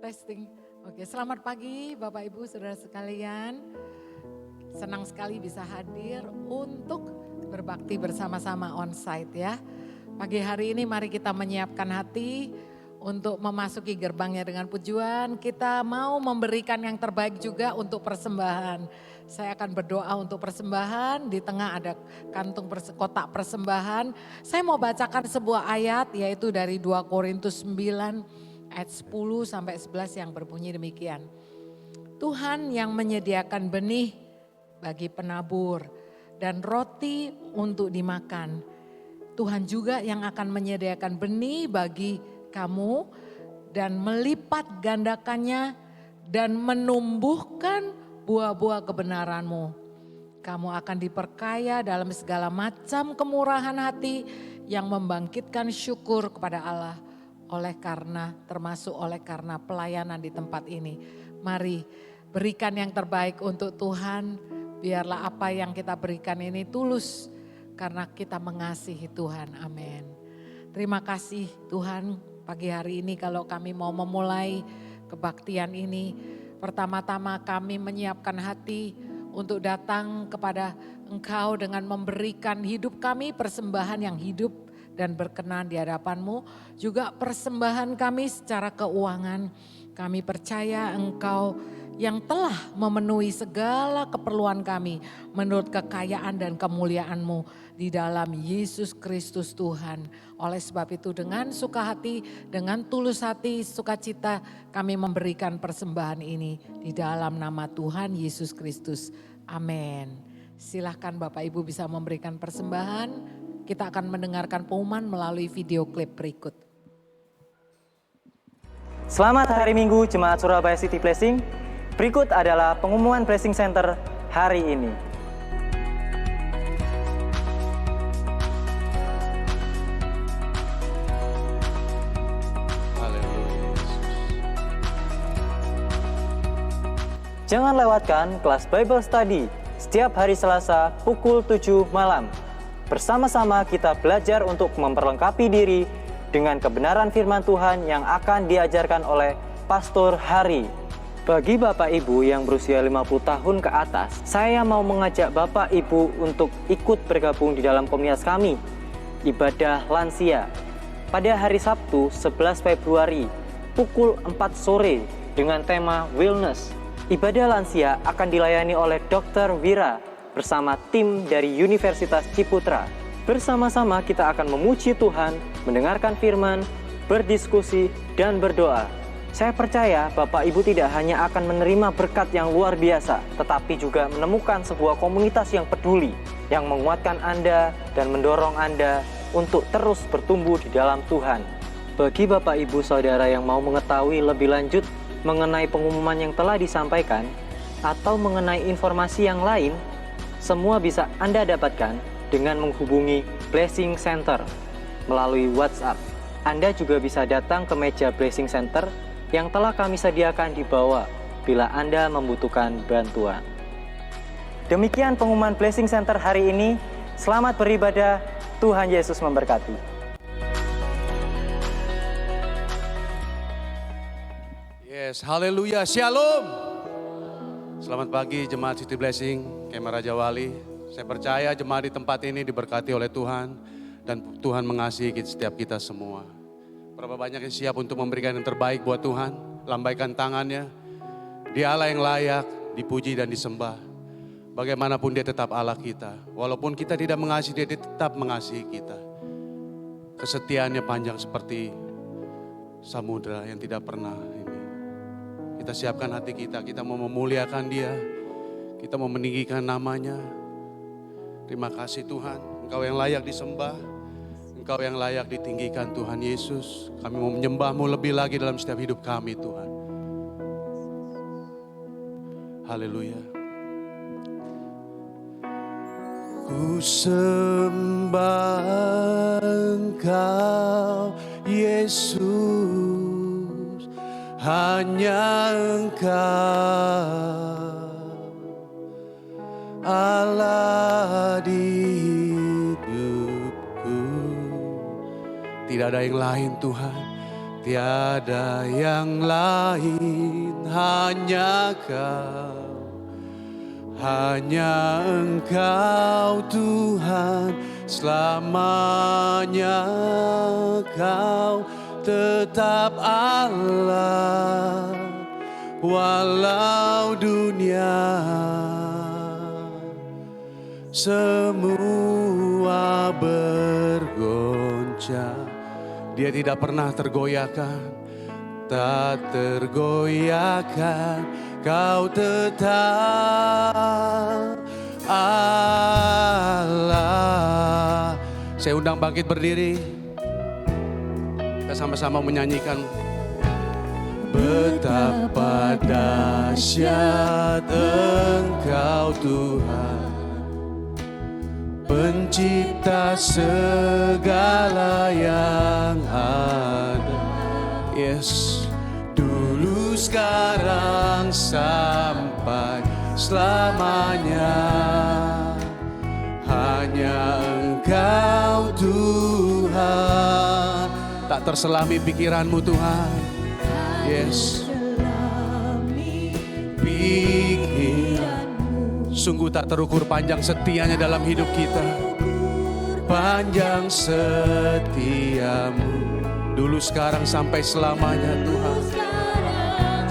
Testing. Oke, selamat pagi Bapak Ibu Saudara sekalian. Senang sekali bisa hadir untuk berbakti bersama-sama onsite ya. Pagi hari ini mari kita menyiapkan hati untuk memasuki gerbangnya dengan pujian. Kita mau memberikan yang terbaik juga untuk persembahan. Saya akan berdoa untuk persembahan, di tengah ada kantung kotak persembahan. Saya mau bacakan sebuah ayat yaitu dari 2 Korintus 9 ayat 10 sampai 11 yang berbunyi demikian. Tuhan yang menyediakan benih bagi penabur dan roti untuk dimakan. Tuhan juga yang akan menyediakan benih bagi kamu dan melipat gandakannya dan menumbuhkan buah-buah kebenaranmu. Kamu akan diperkaya dalam segala macam kemurahan hati yang membangkitkan syukur kepada Allah. Termasuk oleh karena pelayanan di tempat ini. Mari berikan yang terbaik untuk Tuhan. Biarlah apa yang kita berikan ini tulus karena kita mengasihi Tuhan. Amin. Terima kasih Tuhan, pagi hari ini kalau kami mau memulai kebaktian ini. Pertama-tama kami menyiapkan hati untuk datang kepada Engkau dengan memberikan hidup kami persembahan yang hidup dan berkenan di hadapan-Mu, juga persembahan kami secara keuangan. Kami percaya Engkau yang telah memenuhi segala keperluan kami menurut kekayaan dan kemuliaan-Mu di dalam Yesus Kristus Tuhan. Oleh sebab itu dengan suka hati, dengan tulus hati, sukacita kami memberikan persembahan ini di dalam nama Tuhan Yesus Kristus. Amin. Silahkan Bapak Ibu bisa memberikan persembahan. Kita akan mendengarkan pengumuman melalui video klip berikut. Selamat hari Minggu Jemaat Surabaya City Blessing. Berikut adalah pengumuman Blessing Center hari ini. Jangan lewatkan kelas Bible Study setiap hari Selasa pukul 7 malam. Bersama-sama kita belajar untuk memperlengkapi diri dengan kebenaran firman Tuhan yang akan diajarkan oleh Pastor Hari. Bagi Bapak Ibu yang berusia 50 tahun ke atas, saya mau mengajak Bapak Ibu untuk ikut bergabung di dalam komunitas kami, Ibadah Lansia. Pada hari Sabtu 11 Februari, pukul 4 sore dengan tema Wellness. Ibadah Lansia akan dilayani oleh Dr. Wira bersama tim dari Universitas Ciputra. Bersama-sama kita akan memuji Tuhan, mendengarkan firman, berdiskusi, dan berdoa. Saya percaya Bapak Ibu tidak hanya akan menerima berkat yang luar biasa, tetapi juga menemukan sebuah komunitas yang peduli, yang menguatkan Anda dan mendorong Anda untuk terus bertumbuh di dalam Tuhan. Bagi Bapak Ibu Saudara yang mau mengetahui lebih lanjut mengenai pengumuman yang telah disampaikan, atau mengenai informasi yang lain, semua bisa Anda dapatkan dengan menghubungi Blessing Center melalui WhatsApp. Anda juga bisa datang ke meja Blessing Center yang telah kami sediakan di bawah bila Anda membutuhkan bantuan. Demikian pengumuman Blessing Center hari ini. Selamat beribadah, Tuhan Yesus memberkati. Yes, haleluya, shalom. Selamat pagi jemaat City Blessing, Kemah Raja Wali. Saya percaya jemaat di tempat ini diberkati oleh Tuhan dan Tuhan mengasihi setiap kita semua. Berapa banyak yang siap untuk memberikan yang terbaik buat Tuhan, lambaikan tangannya. Dia Allah yang layak dipuji dan disembah. Bagaimanapun dia tetap Allah kita. Walaupun kita tidak mengasihi dia tetap mengasihi kita. Kesetiaannya panjang seperti samudra yang tidak pernah ini. Kita siapkan hati kita mau memuliakan dia. Kita mau meninggikan namanya. Terima kasih Tuhan, Engkau yang layak disembah. Engkau yang layak ditinggikan Tuhan Yesus. Kami mau menyembah-Mu lebih lagi dalam setiap hidup kami Tuhan. Haleluya. Ku sembah Engkau Yesus, hanya Engkau Allah di hidupku. Tidak ada yang lain Tuhan, tiada yang lain, hanya Kau. Hanya Engkau Tuhan, selamanya Kau tetap Allah, walau dunia semua bergoncang. Dia tidak pernah tergoyahkan, tak tergoyahkan. Kau tetap Allah. Saya undang bangkit berdiri. Kita sama-sama menyanyikan. Betapa dahsyat Engkau Tuhan, pencipta segala yang ada. Yes. Dulu, sekarang, sampai selamanya, hanya Engkau Tuhan. Tak terselami pikiranmu Tuhan. Yes. Pikiran. Sungguh tak terukur panjang setianya dalam hidup kita. Panjang setiamu. Dulu, sekarang, sampai selamanya Tuhan.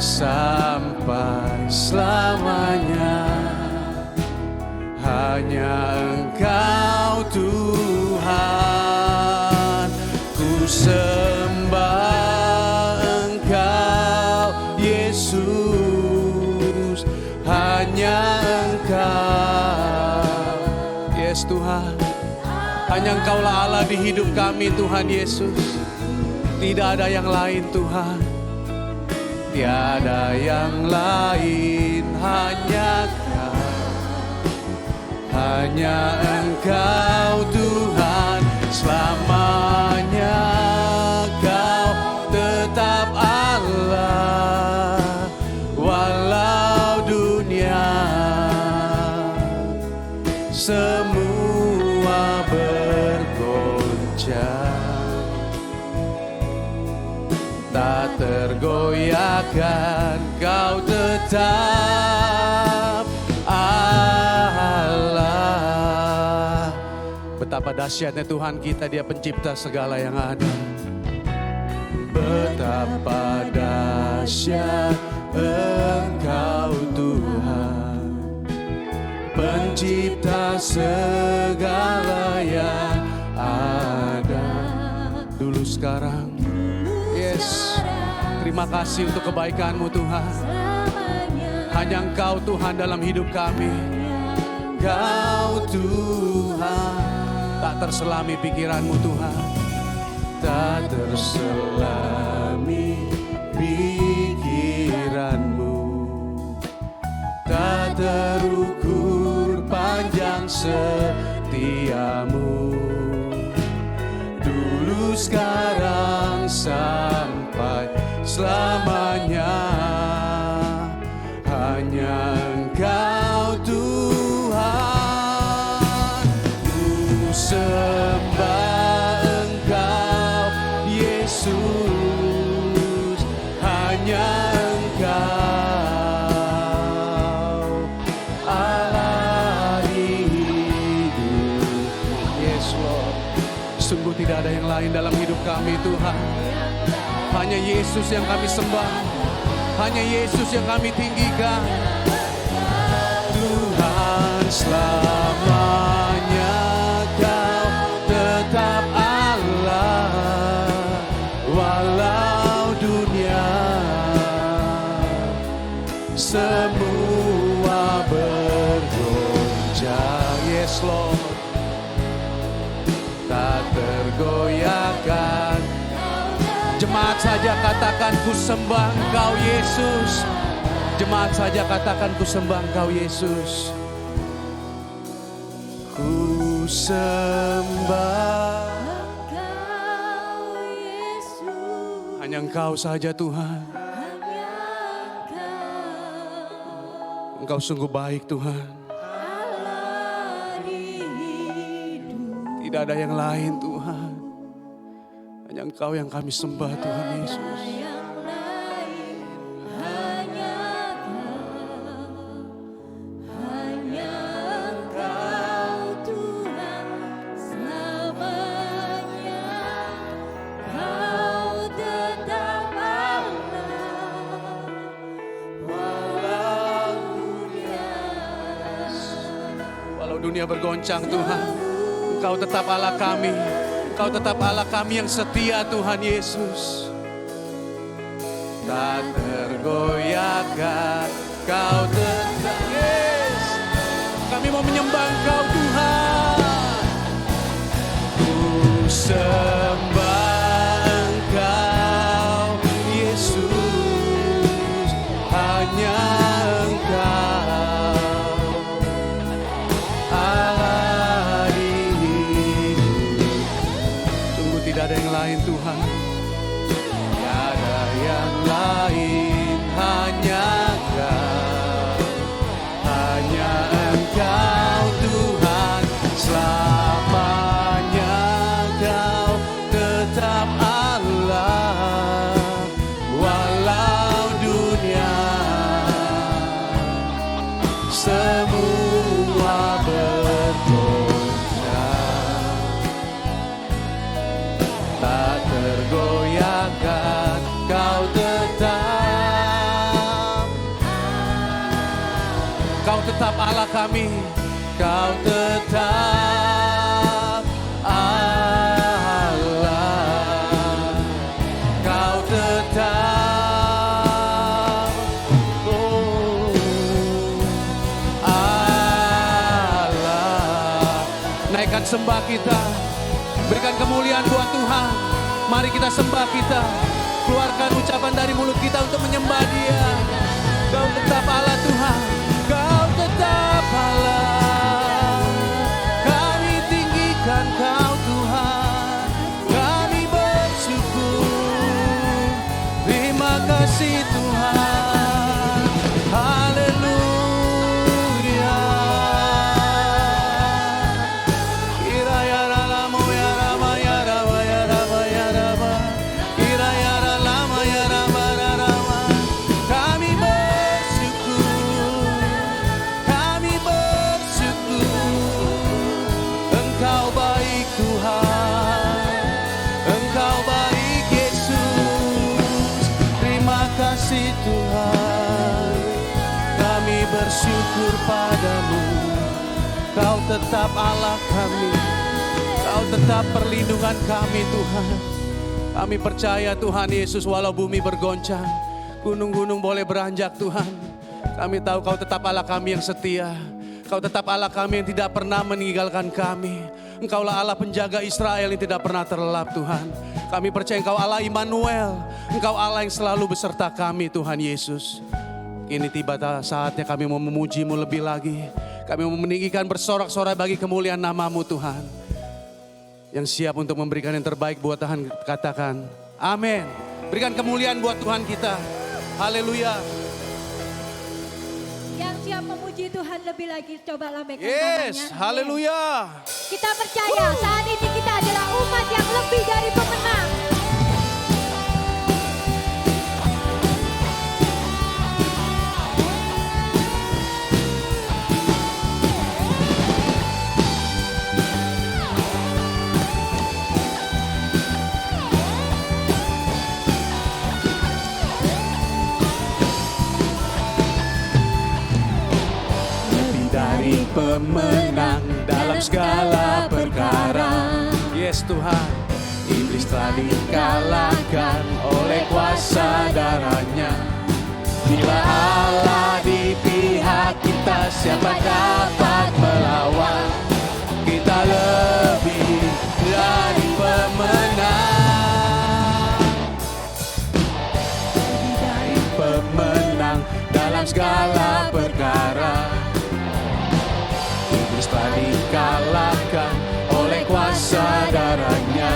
Sampai selamanya, hanya Engkau Tuhan. Ku sembah Engkau Yesus, hanya Engkau. Yes Tuhan, hanya Engkaulah Allah di hidup kami Tuhan Yesus. Tidak ada yang lain Tuhan. Tiada yang lain, hanya Kau. Hanya Engkau Tuhan, selamanya Kau tetap Allah, walau dunia semua bergoncang. Tak tergoyahkan, Kau tetap Allah. Betapa dahsyatnya Tuhan kita, Dia pencipta segala yang ada. Betapa dahsyat Engkau Tuhan, pencipta segala yang ada. Dulu, sekarang. Yes, terima kasih untuk kebaikan-Mu Tuhan. Hanya Engkau Tuhan dalam hidup kami. Engkau Tuhan, tak terselami pikiran-Mu Tuhan. Tak terselami pikiran-Mu, tak terukur panjang setiamu. Dulu, sekarang, sampai selamanya, hanya Engkau Tuhan. Ku sembah Engkau Yesus, hanya Engkau Yes Lord. Sungguh tidak ada yang lain dalam hidup kami Tuhan. Hanya Yesus yang kami sembah. Hanya Yesus yang kami tinggikan. Tuhan selamanya Kau tetap Allah. Walau dunia semua bergoncang. Yes Lord. Tak tergoyahkan. Jemaat saja katakan ku sembah Engkau Yesus. Jemaat saja katakan ku sembah Engkau Yesus. Ku sembah Engkau Yesus, hanya Engkau saja Tuhan. hanya Engkau Engkau sungguh baik Tuhan. Allah di hidup. Tidak ada yang lain Tuhan. Hanya Engkau yang kami sembah Tuhan Yesus. Yang lain hanya Engkau Tuhan selamanya. Kau tetap Allah walau dunia. Walau dunia bergoncang Tuhan, Engkau tetap Allah kami. Engkau tetap Allah kami yang setia Tuhan Yesus. Tak tergoyahkan, Kau tetap. Yes. Kami mau menyembah Engkau Tuhan. Ku sembah Engkau Yesus. Hanya Engkau Allah di hidup. Sungguh tidak ada yang lain Tuhan. Tiada yang lain, hanya Engkau. Hanya Engkau Tuhan. Selamanya Engkau tetap Allah. Walau dunia semua bergoncang, tak tergoyahkan, Kau tetap Allah kami. Kau tetap Allah. Kau tetap Allah. Naikkan sembah kita. Berikan kemuliaan buat Tuhan. Mari kita sembah kita. Keluarkan ucapan dari mulut kita untuk menyembah Dia. Kau tetap Allah Tuhan. Kau tetap Allah. Kami tinggikan Kau Tuhan. Kami bersyukur. Terima kasih Tuhan. Haleluya. Kiraya lama ya rama ya rama ya rama ya rama. Kiraya lama ya rama ya rama. Kami bersyukur. Kami bersyukur. Engkau baik Tuhan. Engkau baik Yesus. Terima kasih Tuhan. Kami bersyukur padamu. Kau tetap Allah kami. Kau tetap perlindungan kami Tuhan. Kami percaya Tuhan Yesus walau bumi bergoncang. Gunung-gunung boleh beranjak Tuhan. Kami tahu Kau tetap Allah kami yang setia. Kau tetap Allah kami yang tidak pernah meninggalkan kami. Engkaulah Allah penjaga Israel yang tidak pernah terlelap Tuhan. Kami percaya Engkau Allah Immanuel. Engkau Allah yang selalu beserta kami Tuhan Yesus. Kini tiba saatnya kami mau memuji-Mu lebih lagi. Kami mau meninggikan bersorak-sorai bagi kemuliaan nama-Mu Tuhan. Yang siap untuk memberikan yang terbaik buat Tuhan, katakan amin. Berikan kemuliaan buat Tuhan kita. Haleluya. Yang siap memuji Tuhan lebih lagi, coba lambaikan Yes, tangannya. haleluya. Kita percaya saat ini kita adalah umat yang lebih dari pemenang. pemenang dalam segala perkara. Yes Tuhan, iblis telah dikalahkan oleh kuasa darahnya. Bila Allah di pihak kita, siapa dapat melawan? Kita lebih dari pemenang, lebih dari pemenang dalam segala perkara. Iblis telah dikalahkan oleh kuasa darahnya.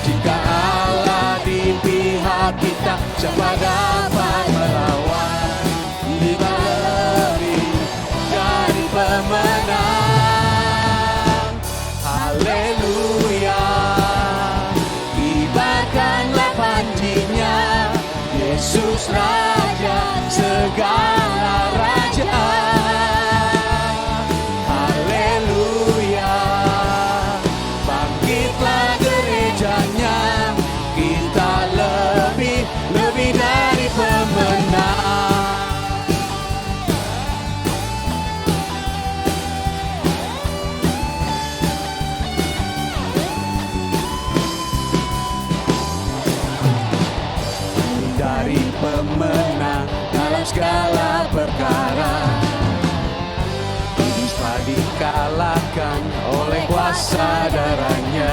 Jika Allah di pihak kita, siapa dapat melawan? Kita lebih dari pemenang. Haleluya, kibarkanlah panjinya, Yesus Raja segala raja. Haleluya, bangkitlah gerejanya, kita lebih dari pemenang. Dari pemenang dalam segala perkara. Iblis telah dikalahkan oleh kuasa darahnya.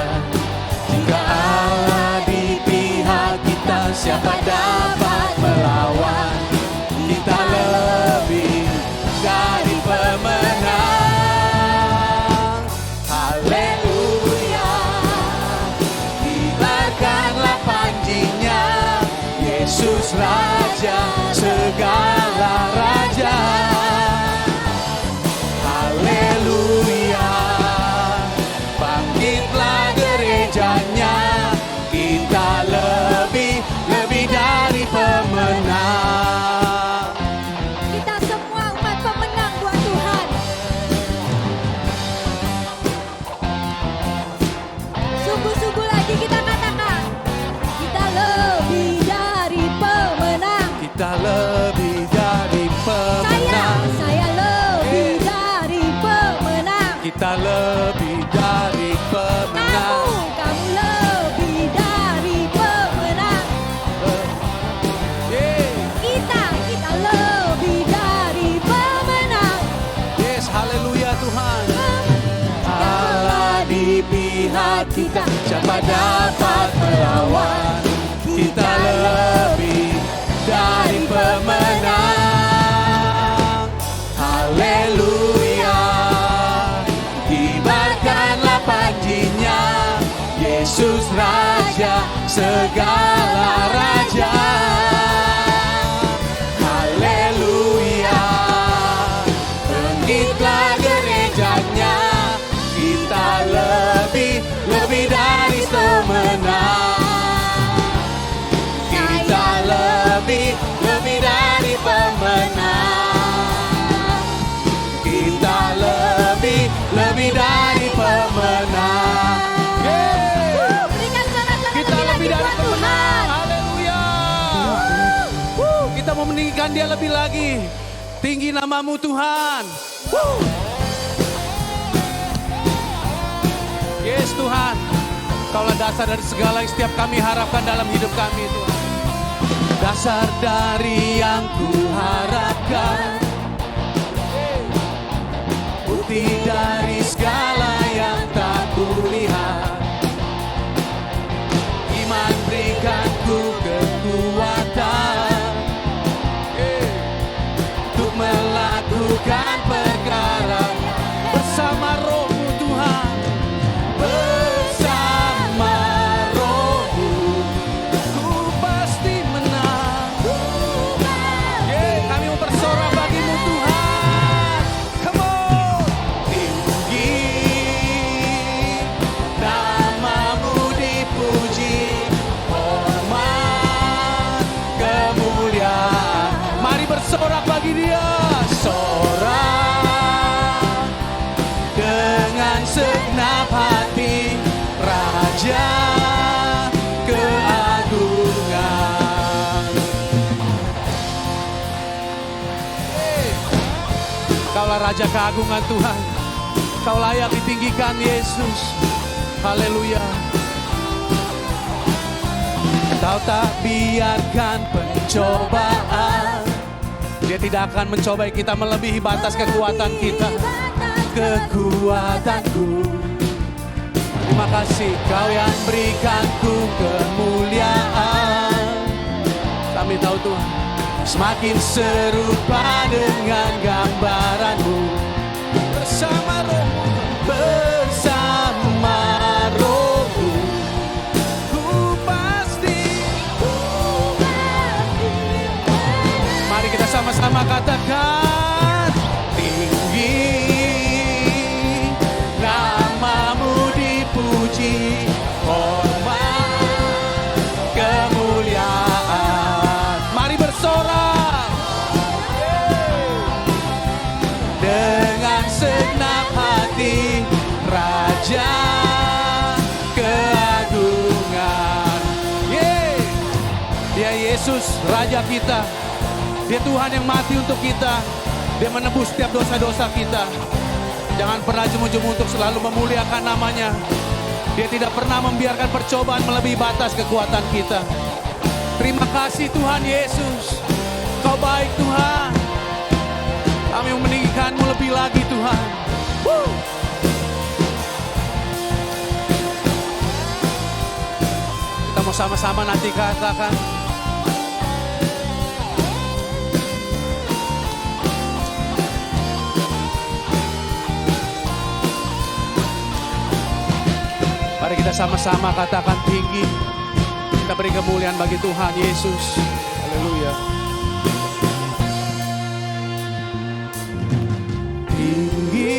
Jika Allah di pihak kita, siapa dapat melawan? Kita lebih dari pemenang. Haleluya, kibarkanlah panjinya, Yesus Raja segala raja. Haleluya, bangkitlah gerejanya, kita lebih dari pemenang. Kita semua umat pemenang buat Tuhan. Sungguh-sungguh lagi kita katakan, kita lebih dari pemenang. Kita lebih dari pemenang. Saya lebih dari pemenang. Kita lebih dari pemenang. Kamu lebih dari pemenang. Kita lebih dari pemenang. Yes, haleluya Tuhan. Allah di pihak kita, siapa dapat melawan? Kita lebih dari pemenang. Haleluya, kibarkanlah panjinya, Yesus Raja segala raja. Haleluya, bangkitlah gerejanya, kita lebih dari pemenang. Kita lebih dari pemenang. Kita lebih dari pemenang. Berikan sorak-sorak Kita lebih dari buat Tuhan. pemenang. Haleluya. Kita mau meninggikan Dia lebih lagi. Tinggi namamu Tuhan. Yes Tuhan, Kaulah dasar dari segala yang setiap kami harapkan dalam hidup kami Tuhan. Dasar dari yang ku harapkan, bukti dari segala yang tak kulihat. Iman berikan ku kekuatan untuk melakukan perkara bersama Roh-Mu Tuhan. Bersama Roh-Mu ku pasti menang. Kami mau bersorak bagi-Mu Tuhan. Come on. Tinggi Raja keagungan Tuhan. Kau layak ditinggikan Yesus. Haleluya. Kau tak biarkan pencobaan. Dia tidak akan mencobai kita melebihi batas kekuatan kita. Kekuatanku. Terima kasih Kau yang berikanku kemuliaan. Kami tahu Tuhan, semakin serupa dengan gambaran-Mu. Bersama Roh-Mu, bersama Roh-Mu, ku pasti. Mari kita sama-sama katakan, tinggi nama-Mu dipuji, hormat, kemuliaan. Mari bersorak dengan segenap hati, Raja keagungan. Dia Yesus, Raja kita. Dia Tuhan yang mati untuk kita. Dia menebus setiap dosa-dosa kita. Jangan pernah jemu-jemu untuk selalu memuliakan namanya. Dia tidak pernah membiarkan percobaan melebihi batas kekuatan kita. Terima kasih Tuhan Yesus. Kau baik Tuhan. Kami meninggikan-Mu lebih lagi Tuhan. Kita mau sama-sama nanti katakan, mari kita sama-sama katakan tinggi. Kita beri kemuliaan bagi Tuhan Yesus. Haleluya. Tinggi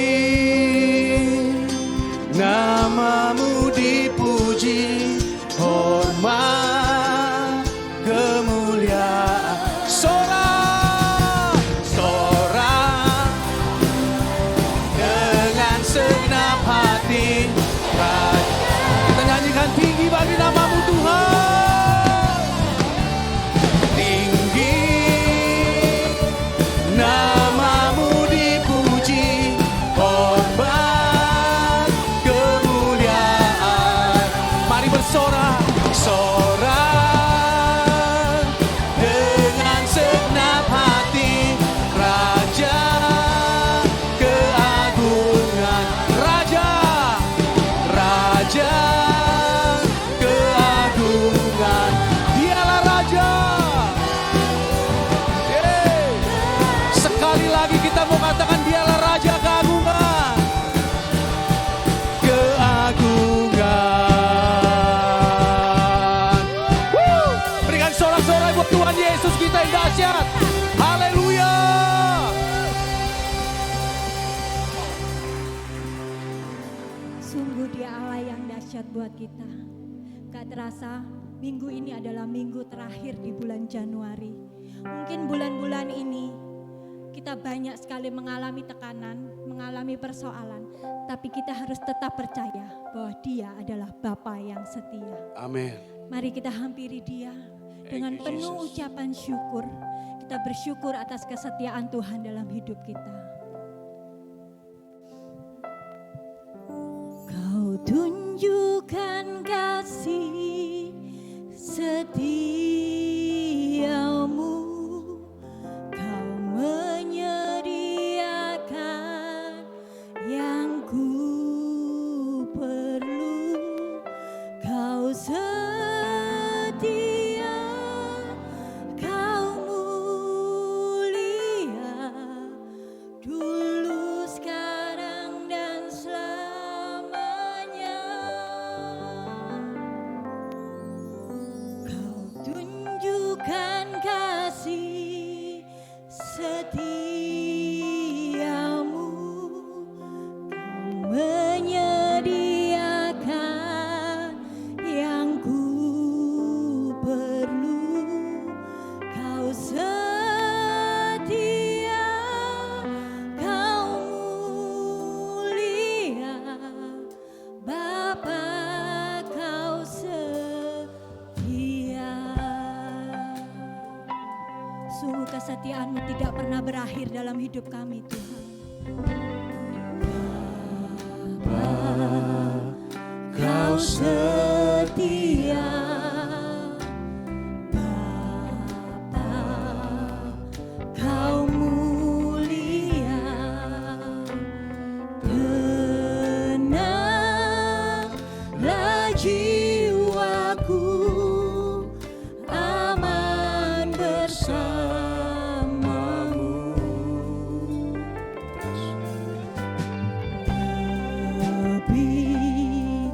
nama-Mu dipuji, hormat, kemuliaan. Sorak, sorak dengan segenap hati. Kita nyanyikan tinggi bagi nama-Mu Tuhan. Tinggi nama-Mu dipuji, hormat, kemuliaan. Mari bersorak, sorak dengan segenap hati, Raja keagungan. Raja, Raja keagungan. Dialah Raja. Sekali lagi kita mau katakan Dialah Raja keagungan. Keagungan. Berikan sorak-sorai buat Tuhan Yesus kita yang dahsyat. Haleluya. Sungguh Dia Allah yang dahsyat buat kita. Gak terasa minggu ini adalah minggu terakhir di bulan Januari. Mungkin bulan-bulan ini kita banyak sekali mengalami tekanan, mengalami persoalan. Tapi kita harus tetap percaya bahwa Dia adalah Bapa yang setia. Amin. Mari kita hampiri Dia dengan you, penuh Jesus. ucapan syukur. Kita bersyukur atas kesetiaan Tuhan dalam hidup kita. Kau tunjukkan kasih setiamu, Kau menyediakan yang ku perlu. Kau setia, Kau mulia, dulu, sekarang, dan selamanya. Kau tunjukkan kasih setiamu, Kau menyediakan yang ku perlu. Kau setia, Kau mulia, Bapa, Kau setia. Sungguh kesetiaan-Mu tidak pernah berakhir dalam hidup kami Tuhan. Kau setia, Bapa, Kau mulia, tenanglah jiwaku, aman bersamamu. Lebih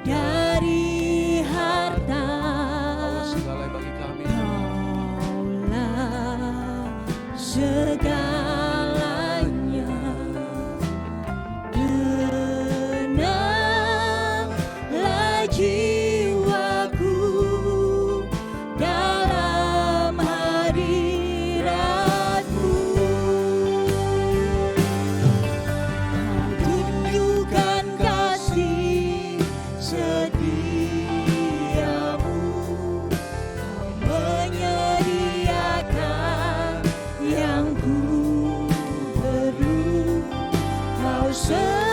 dari harta, Segala bagi kami. Kaulah segalanya. Tenanglah jiwaku dalam hadirat-Mu. Tunjukkan kasih setiamu, menyediakan yang ku perlu. Kau setia,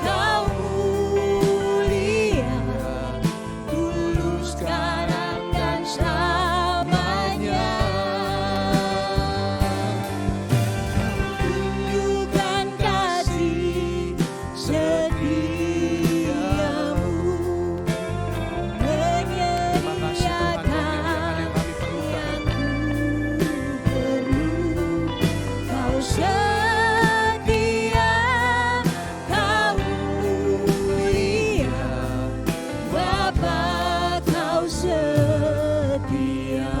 Kau mulia, tulus sekarang dan selamanya. Tunjukkan kasih setiamu, menyediakan yang ku perlu. Kau setia, Kau mulia, Bapa, Kau setia.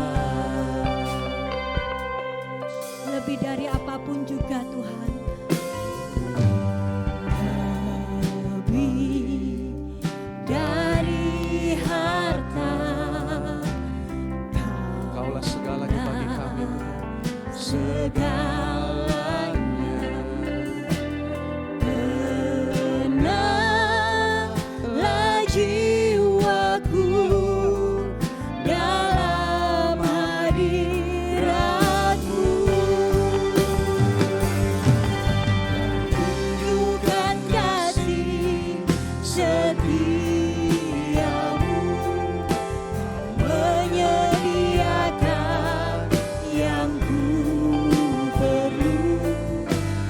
Lebih dari apapun juga Tuhan, lebih dari harta, Kaulah segalanya bagi kami. segalanya. Tenanglah jiwaku dalam hadirat-Mu. Tunjukkan kasih setiamu, menyediakan yang ku perlu.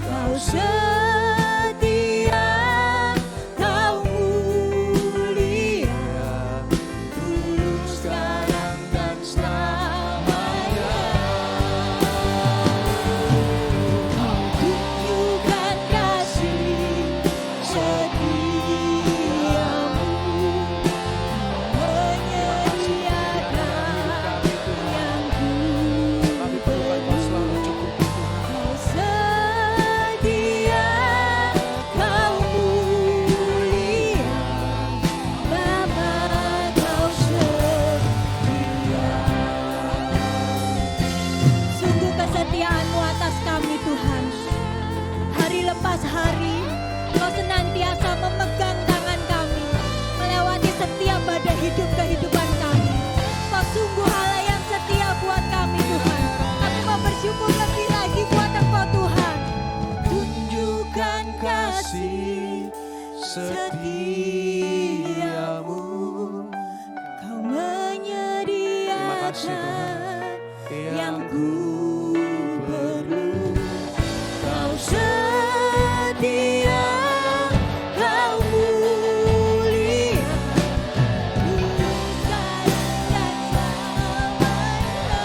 Kau setia, Kau mulia, tulus sekarang dan selamanya. Kau tunjukkan kasih setiamu, menyediakan yang ku perlu. Kau setia, Kau mulia, Bapa, Kau setia. Sungguh kesetiaan-Mu atas kami Tuhan. Hari lepas hari Kau senantiasa memegang tangan kami, melewati setiap badai hidup kehidupan kami. Kau sungguh Allah yang setia buat kami Tuhan. Kami mau bersyukur lebih lagi buat Engkau Tuhan. Tunjukkan kasih setiamu, Kau menyediakan yang ku perlu. Kau setia, Kau mulia, tulus sekarang dan selamanya.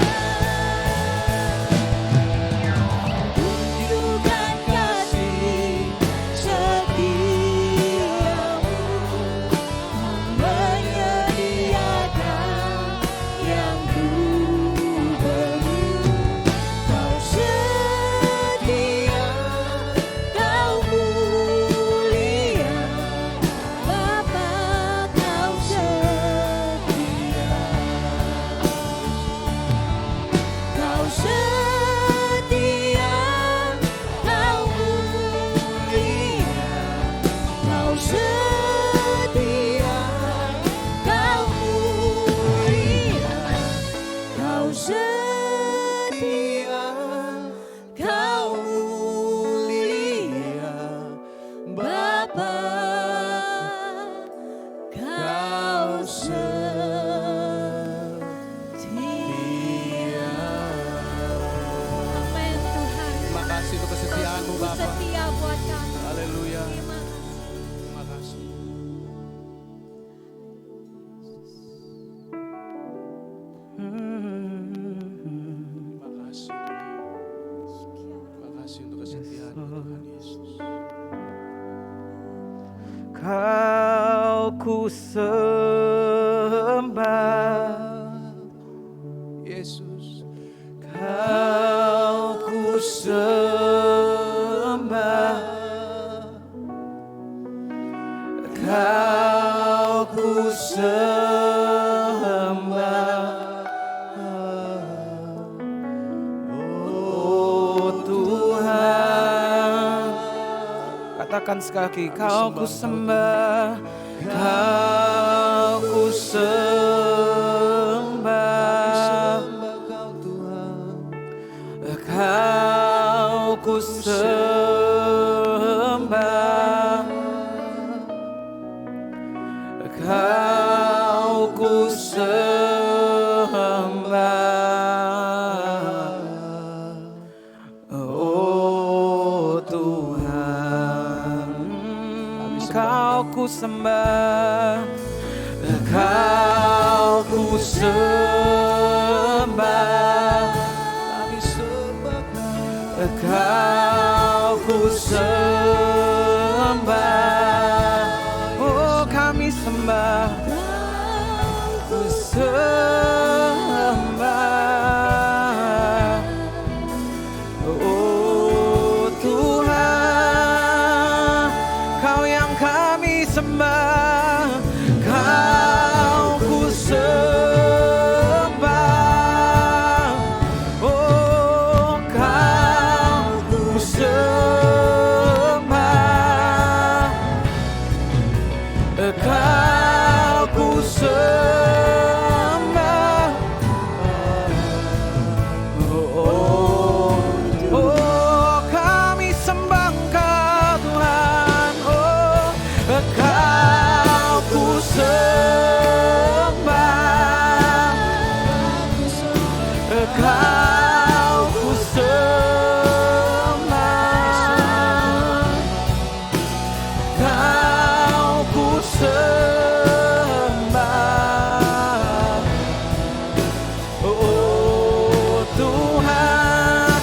Tunjukkan kasih setiamu, menyediakan yang ku perlu. Kau setia, Kau mulia, Bapa, Kau setia. Kau setia, Kau mulia, Kau setia, Kau mulia, Kau setia, Kau Kau ku sembah, Yesus. Kau ku sembah, Kau ku sembah. Oh Tuhan, katakan sekali lagi, Kau ku sembah, Kau ku sembah, Kau ku sembah, Kau ku sembah. Oh Tuhan, Kau ku sembah, Kau ku sembah, Kau ku sembah. Oh kami sembah, ku sembah. Oh Tuhan, Kau yang kami sembah, Kau ku sembah. Oh Kau ku sembah, Kau ku sembah. Oh, oh kami sembah Engkau Tuhan. Oh Kau ku sembah, Kau ku sembah, Kau ku sembah. Oh Tuhan,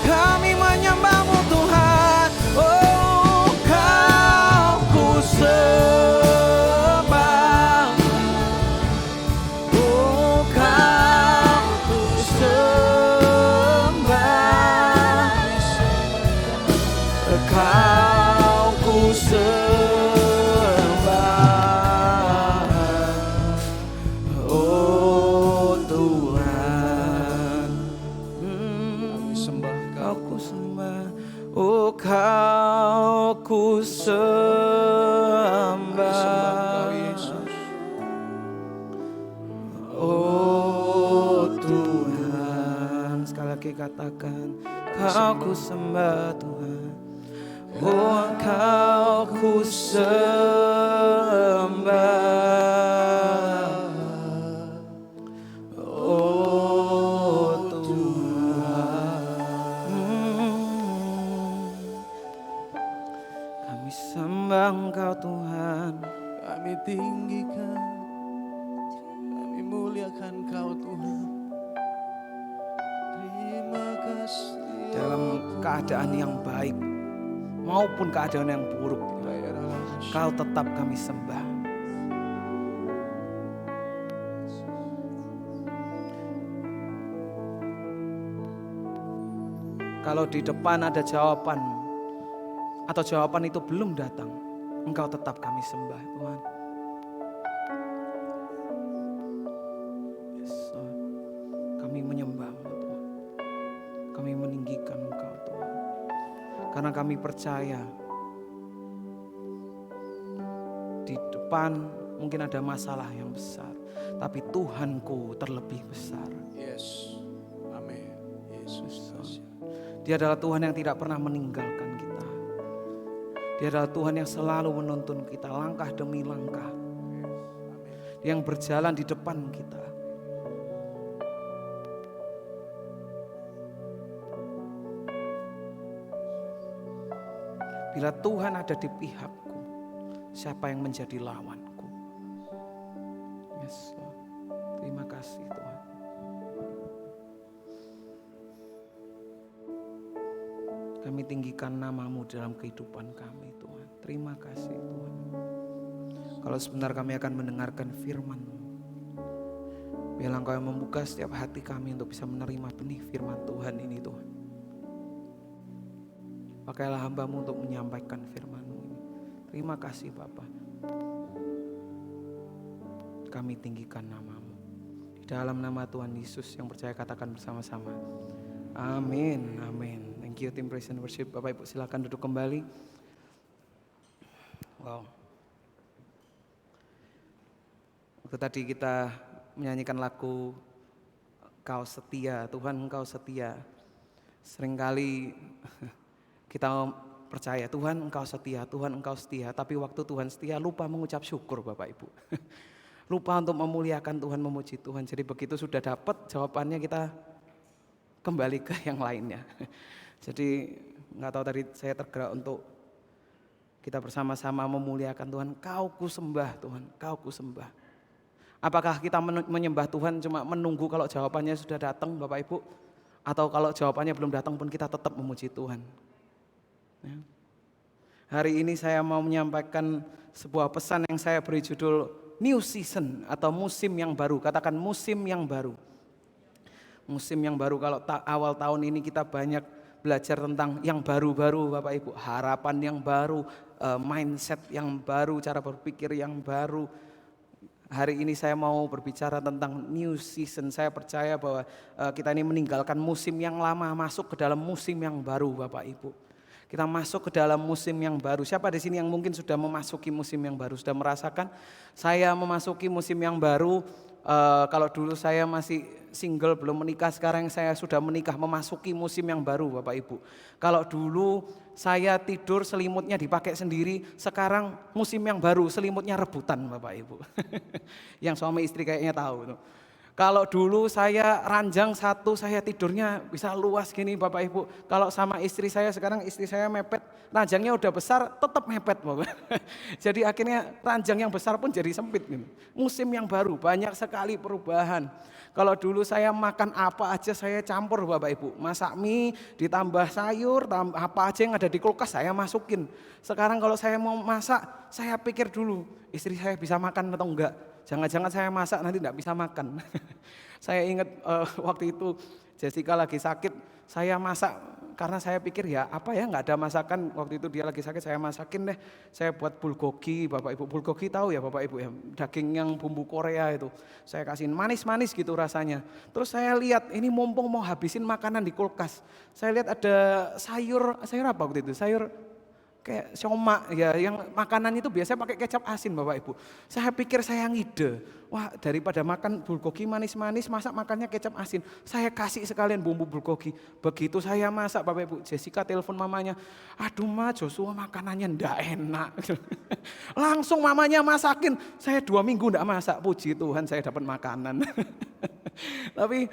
kami menyembah-Mu Tuhan. Oh Kau ku sembah, oh Kau ku sembah, Kau ku sembah. Oh Tuhan, Sembah Kau ku sembah. Oh Kau ku sembah. Yesus. Oh Tuhan, sekali lagi katakan, Kau ku sembah Tuhan. Oh Kau ku sembah. Oh Tuhan, kami sembah Engkau Tuhan. Kami tinggikan, kami muliakan Kau Tuhan. Terima kasih. Dalam keadaan yang baik maupun keadaan yang buruk, Kau tetap kami sembah. Kalau di depan ada jawaban atau jawaban itu belum datang, Engkau tetap kami sembah Tuhan. Yes, Tuhan. Kami menyembah-Mu Tuhan. Kami meninggikan Engkau Tuhan. Karena kami percaya di depan mungkin ada masalah yang besar, tapi Tuhanku terlebih besar. Yes. Amin. Yesus. Dia adalah Tuhan yang tidak pernah meninggalkan kita. Dia adalah Tuhan yang selalu menuntun kita langkah demi langkah. Yang berjalan di depan kita. Bila Tuhan ada di pihakku, siapa yang menjadi lawanku? Yes, Lord. Terima kasih Tuhan. Kami tinggikan nama-Mu dalam kehidupan kami Tuhan. Terima kasih Tuhan. Kalau sebentar kami akan mendengarkan firman-Mu. Biarlah Engkau yang membuka setiap hati kami untuk bisa menerima benih firman Tuhan ini Tuhan. Pakailah hamba-Mu untuk menyampaikan firman-Mu ini. Terima kasih Bapa. Kami tinggikan nama-Mu. Di dalam nama Tuhan Yesus yang percaya katakan bersama-sama. Amin, amin. Thank you tim Praise and Worship. Bapak Ibu silakan duduk kembali. Wow. Waktu tadi kita menyanyikan lagu Kau Setia, Tuhan Engkau Setia. Seringkali kita percaya Tuhan Engkau setia, Tuhan Engkau setia. Tapi waktu Tuhan setia lupa mengucap syukur Bapak Ibu. Lupa untuk memuliakan Tuhan, memuji Tuhan. Jadi begitu sudah dapat jawabannya kita kembali ke yang lainnya. Jadi nggak tahu tadi saya tergerak untuk kita bersama-sama memuliakan Tuhan. Kau ku sembah Tuhan, Kau ku sembah. Apakah kita menyembah Tuhan cuma menunggu kalau jawabannya sudah datang Bapak Ibu? Atau kalau jawabannya belum datang pun kita tetap memuji Tuhan? Ya. Hari ini saya mau menyampaikan sebuah pesan yang saya beri judul New Season atau musim yang baru. Katakan musim yang baru. Musim yang baru, kalau awal tahun ini kita banyak belajar tentang yang baru-baru Bapak Ibu. Harapan yang baru, mindset yang baru, cara berpikir yang baru. Hari ini saya mau berbicara tentang new season. Saya percaya bahwa kita ini meninggalkan musim yang lama, masuk ke dalam musim yang baru Bapak Ibu. Kita masuk ke dalam musim yang baru. Siapa di sini yang mungkin sudah memasuki musim yang baru, sudah merasakan? Saya memasuki musim yang baru. Kalau dulu saya masih single, belum menikah, sekarang saya sudah menikah, memasuki musim yang baru Bapak Ibu. Kalau dulu saya tidur selimutnya dipakai sendiri, sekarang musim yang baru selimutnya rebutan Bapak Ibu. Yang suami istri kayaknya tahu tuh. Kalau dulu saya ranjang satu, saya tidurnya bisa luas gini Bapak Ibu. Kalau sama istri saya, sekarang istri saya mepet, ranjangnya udah besar tetap mepet Bapak. Jadi akhirnya ranjang yang besar pun jadi sempit gitu. Musim yang baru, banyak sekali perubahan. Kalau dulu saya makan apa aja saya campur Bapak Ibu. Masak mie, ditambah sayur, apa aja yang ada di kulkas saya masukin. Sekarang kalau saya mau masak, saya pikir dulu, istri saya bisa makan atau enggak. Jangan-jangan saya masak nanti enggak bisa makan. Saya ingat waktu itu Jessica lagi sakit, saya masak karena saya pikir ya apa ya enggak ada masakan. Waktu itu dia lagi sakit, saya masakin deh. Saya buat bulgogi, Bapak Ibu. Bulgogi tahu ya Bapak Ibu ya, daging yang bumbu Korea itu. Saya kasihin manis-manis gitu rasanya. Terus saya lihat ini mumpung mau habisin makanan di kulkas. Saya lihat ada sayur apa waktu itu? Sayur kayak sioma ya, yang makanan itu biasanya pakai kecap asin Bapak Ibu. Saya pikir saya ngide, wah daripada makan bulgogi manis-manis, masak makannya kecap asin. Saya kasih sekalian bumbu bulgogi. Begitu saya masak Bapak Ibu, Jessica telepon mamanya, aduh Ma Joshua makanannya ndak enak. Langsung mamanya masakin, saya 2 minggu ndak masak, puji Tuhan saya dapat makanan. Tapi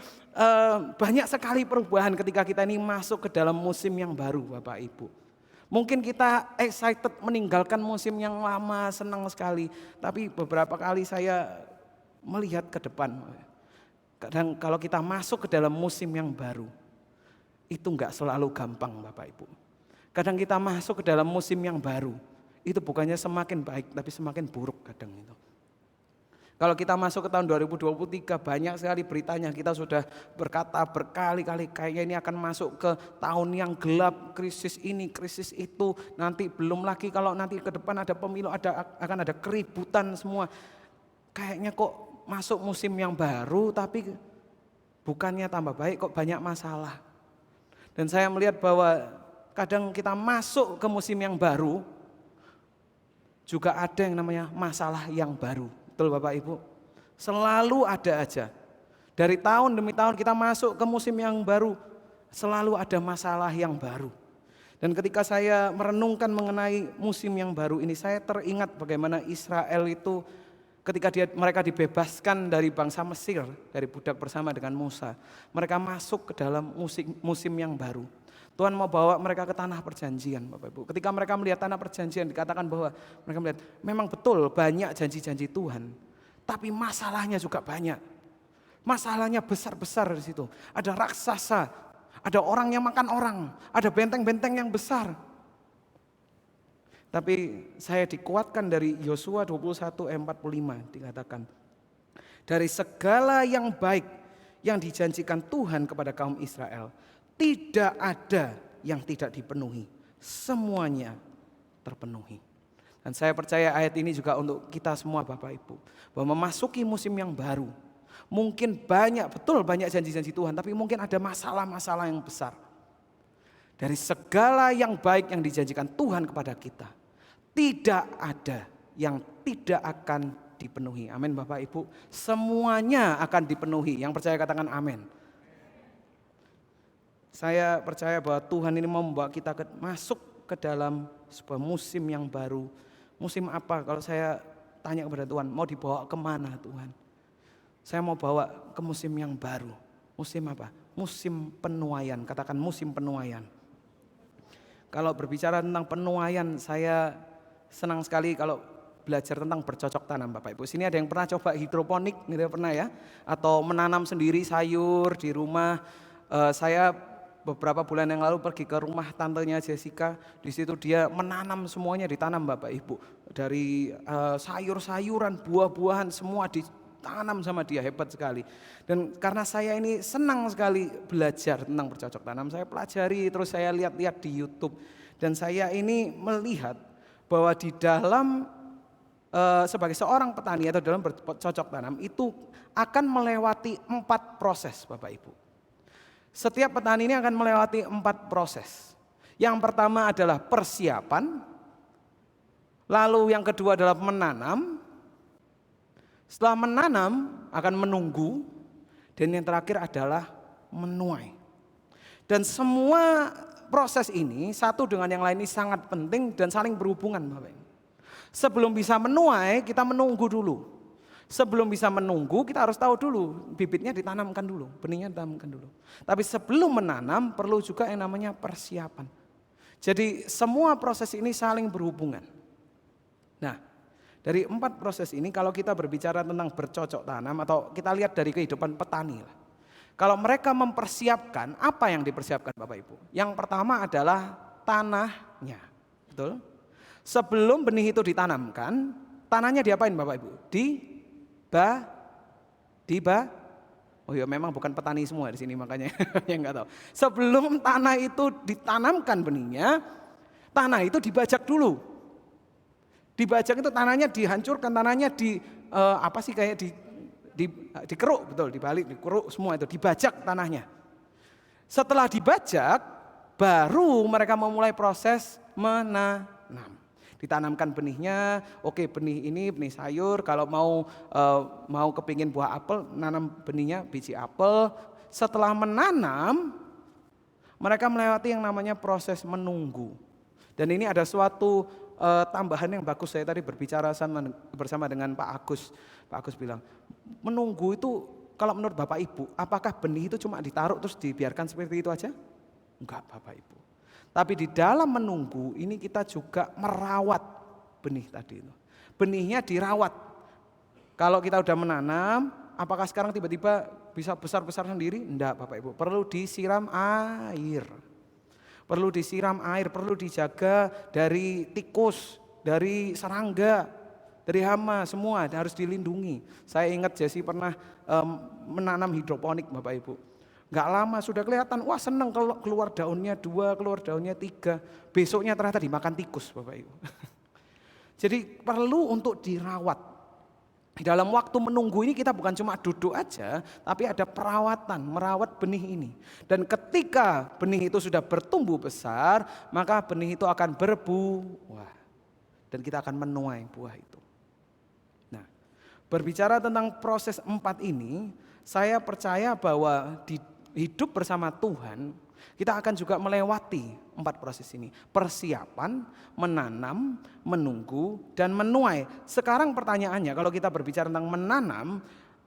banyak sekali perubahan ketika kita ini masuk ke dalam musim yang baru Bapak Ibu. Mungkin kita excited meninggalkan musim yang lama, senang sekali. Tapi beberapa kali saya melihat ke depan. Kadang kalau kita masuk ke dalam musim yang baru, itu enggak selalu gampang Bapak Ibu. Kadang kita masuk ke dalam musim yang baru, itu bukannya semakin baik, tapi semakin buruk kadang itu. Kalau kita masuk ke tahun 2023 banyak sekali beritanya, kita sudah berkata berkali-kali kayaknya ini akan masuk ke tahun yang gelap, krisis ini, krisis itu, nanti belum lagi kalau nanti ke depan ada pemilu, akan ada keributan semua. Kayaknya kok masuk musim yang baru tapi bukannya tambah baik, kok banyak masalah. Dan saya melihat bahwa kadang kita masuk ke musim yang baru juga ada yang namanya masalah yang baru. Betul Bapak Ibu, selalu ada aja. Dari tahun demi tahun kita masuk ke musim yang baru, selalu ada masalah yang baru. Dan ketika saya merenungkan mengenai musim yang baru ini, saya teringat bagaimana Israel itu ketika mereka dibebaskan dari bangsa Mesir, dari budak bersama dengan Musa. Mereka masuk ke dalam musim yang baru. Tuhan mau bawa mereka ke tanah perjanjian Bapak Ibu. Ketika mereka melihat tanah perjanjian dikatakan bahwa mereka melihat memang betul banyak janji-janji Tuhan. Tapi masalahnya juga banyak. Masalahnya besar-besar di situ. Ada raksasa, ada orang yang makan orang, ada benteng-benteng yang besar. Tapi saya dikuatkan dari Yosua 21 ayat 45 dikatakan, dari segala yang baik yang dijanjikan Tuhan kepada kaum Israel, tidak ada yang tidak dipenuhi. Semuanya terpenuhi. Dan saya percaya ayat ini juga untuk kita semua Bapak Ibu, bahwa memasuki musim yang baru, mungkin banyak janji-janji Tuhan, tapi mungkin ada masalah-masalah yang besar. Dari segala yang baik yang dijanjikan Tuhan kepada kita, tidak ada yang tidak akan dipenuhi. Amin Bapak Ibu. Semuanya akan dipenuhi. Yang percaya katakan amin. Saya percaya bahwa Tuhan ini membawa kita masuk ke dalam sebuah musim yang baru. Musim apa? Kalau saya tanya kepada Tuhan, mau dibawa kemana Tuhan? Saya mau bawa ke musim yang baru. Musim apa? Musim penuaian. Katakan musim penuaian. Kalau berbicara tentang penuaian, saya senang sekali kalau belajar tentang bercocok tanam Bapak Ibu. Sini ada yang pernah coba hidroponik gitu, pernah ya? Atau menanam sendiri sayur di rumah. Saya beberapa bulan yang lalu pergi ke rumah tantenya Jessica. Di situ dia menanam semuanya, ditanam Bapak Ibu. Dari sayur-sayuran, buah-buahan semua ditanam sama dia, hebat sekali. Dan karena saya ini senang sekali belajar tentang bercocok tanam, saya pelajari, terus saya lihat-lihat di YouTube. Dan saya ini melihat bahwa di dalam sebagai seorang petani atau dalam bercocok tanam itu akan melewati 4 proses Bapak Ibu. Setiap petani ini akan melewati 4 proses. Yang pertama adalah persiapan, lalu yang kedua adalah menanam, setelah menanam akan menunggu, dan yang terakhir adalah menuai. Dan semua proses ini satu dengan yang lain ini sangat penting dan saling berhubungan Bapak Ibu. Sebelum bisa menuai kita menunggu dulu. Sebelum bisa menunggu kita harus tahu dulu bibitnya ditanamkan dulu, benihnya ditanamkan dulu. Tapi sebelum menanam perlu juga yang namanya persiapan. Jadi semua proses ini saling berhubungan. Nah, dari 4 proses ini kalau kita berbicara tentang bercocok tanam atau kita lihat dari kehidupan petani lah. Kalau mereka mempersiapkan, apa yang dipersiapkan Bapak Ibu? Yang pertama adalah tanahnya, betul? Sebelum benih itu ditanamkan, tanahnya diapain Bapak Ibu? Oh ya memang bukan petani semua di sini makanya yang nggak tahu. Sebelum tanah itu ditanamkan benihnya, tanah itu dibajak dulu. Dibajak itu tanahnya dihancurkan, tanahnya dikeruk, betul, dibalik, dikeruk semua itu, dibajak tanahnya. Setelah dibajak, baru mereka memulai proses menanam. Ditanamkan benihnya, oke benih ini benih sayur, kalau mau kepingin buah apel, nanam benihnya biji apel. Setelah menanam, mereka melewati yang namanya proses menunggu. Dan ini ada suatu tambahan yang bagus, saya tadi berbicara bersama dengan Pak Agus. Pak Agus bilang, menunggu itu kalau menurut Bapak Ibu, apakah benih itu cuma ditaruh terus dibiarkan seperti itu aja? Enggak Bapak Ibu. Tapi di dalam menunggu ini kita juga merawat benih tadi itu. Benihnya dirawat. Kalau kita udah menanam, apakah sekarang tiba-tiba bisa besar-besar sendiri? Enggak Bapak Ibu, perlu disiram air. Perlu disiram air, perlu dijaga dari tikus, dari serangga, dari hama, semua harus dilindungi. Saya ingat Jesse pernah menanam hidroponik Bapak Ibu. Gak lama sudah kelihatan, wah seneng keluar daunnya 2, keluar daunnya 3. Besoknya ternyata dimakan tikus Bapak Ibu. Jadi perlu untuk dirawat. Di dalam waktu menunggu ini kita bukan cuma duduk aja, tapi ada perawatan, merawat benih ini. Dan ketika benih itu sudah bertumbuh besar, maka benih itu akan berbuah. Dan kita akan menuai buah itu. Nah, berbicara tentang proses 4 ini, saya percaya bahwa di hidup bersama Tuhan, kita akan juga melewati 4 proses ini. Persiapan, menanam, menunggu, dan menuai. Sekarang pertanyaannya, kalau kita berbicara tentang menanam,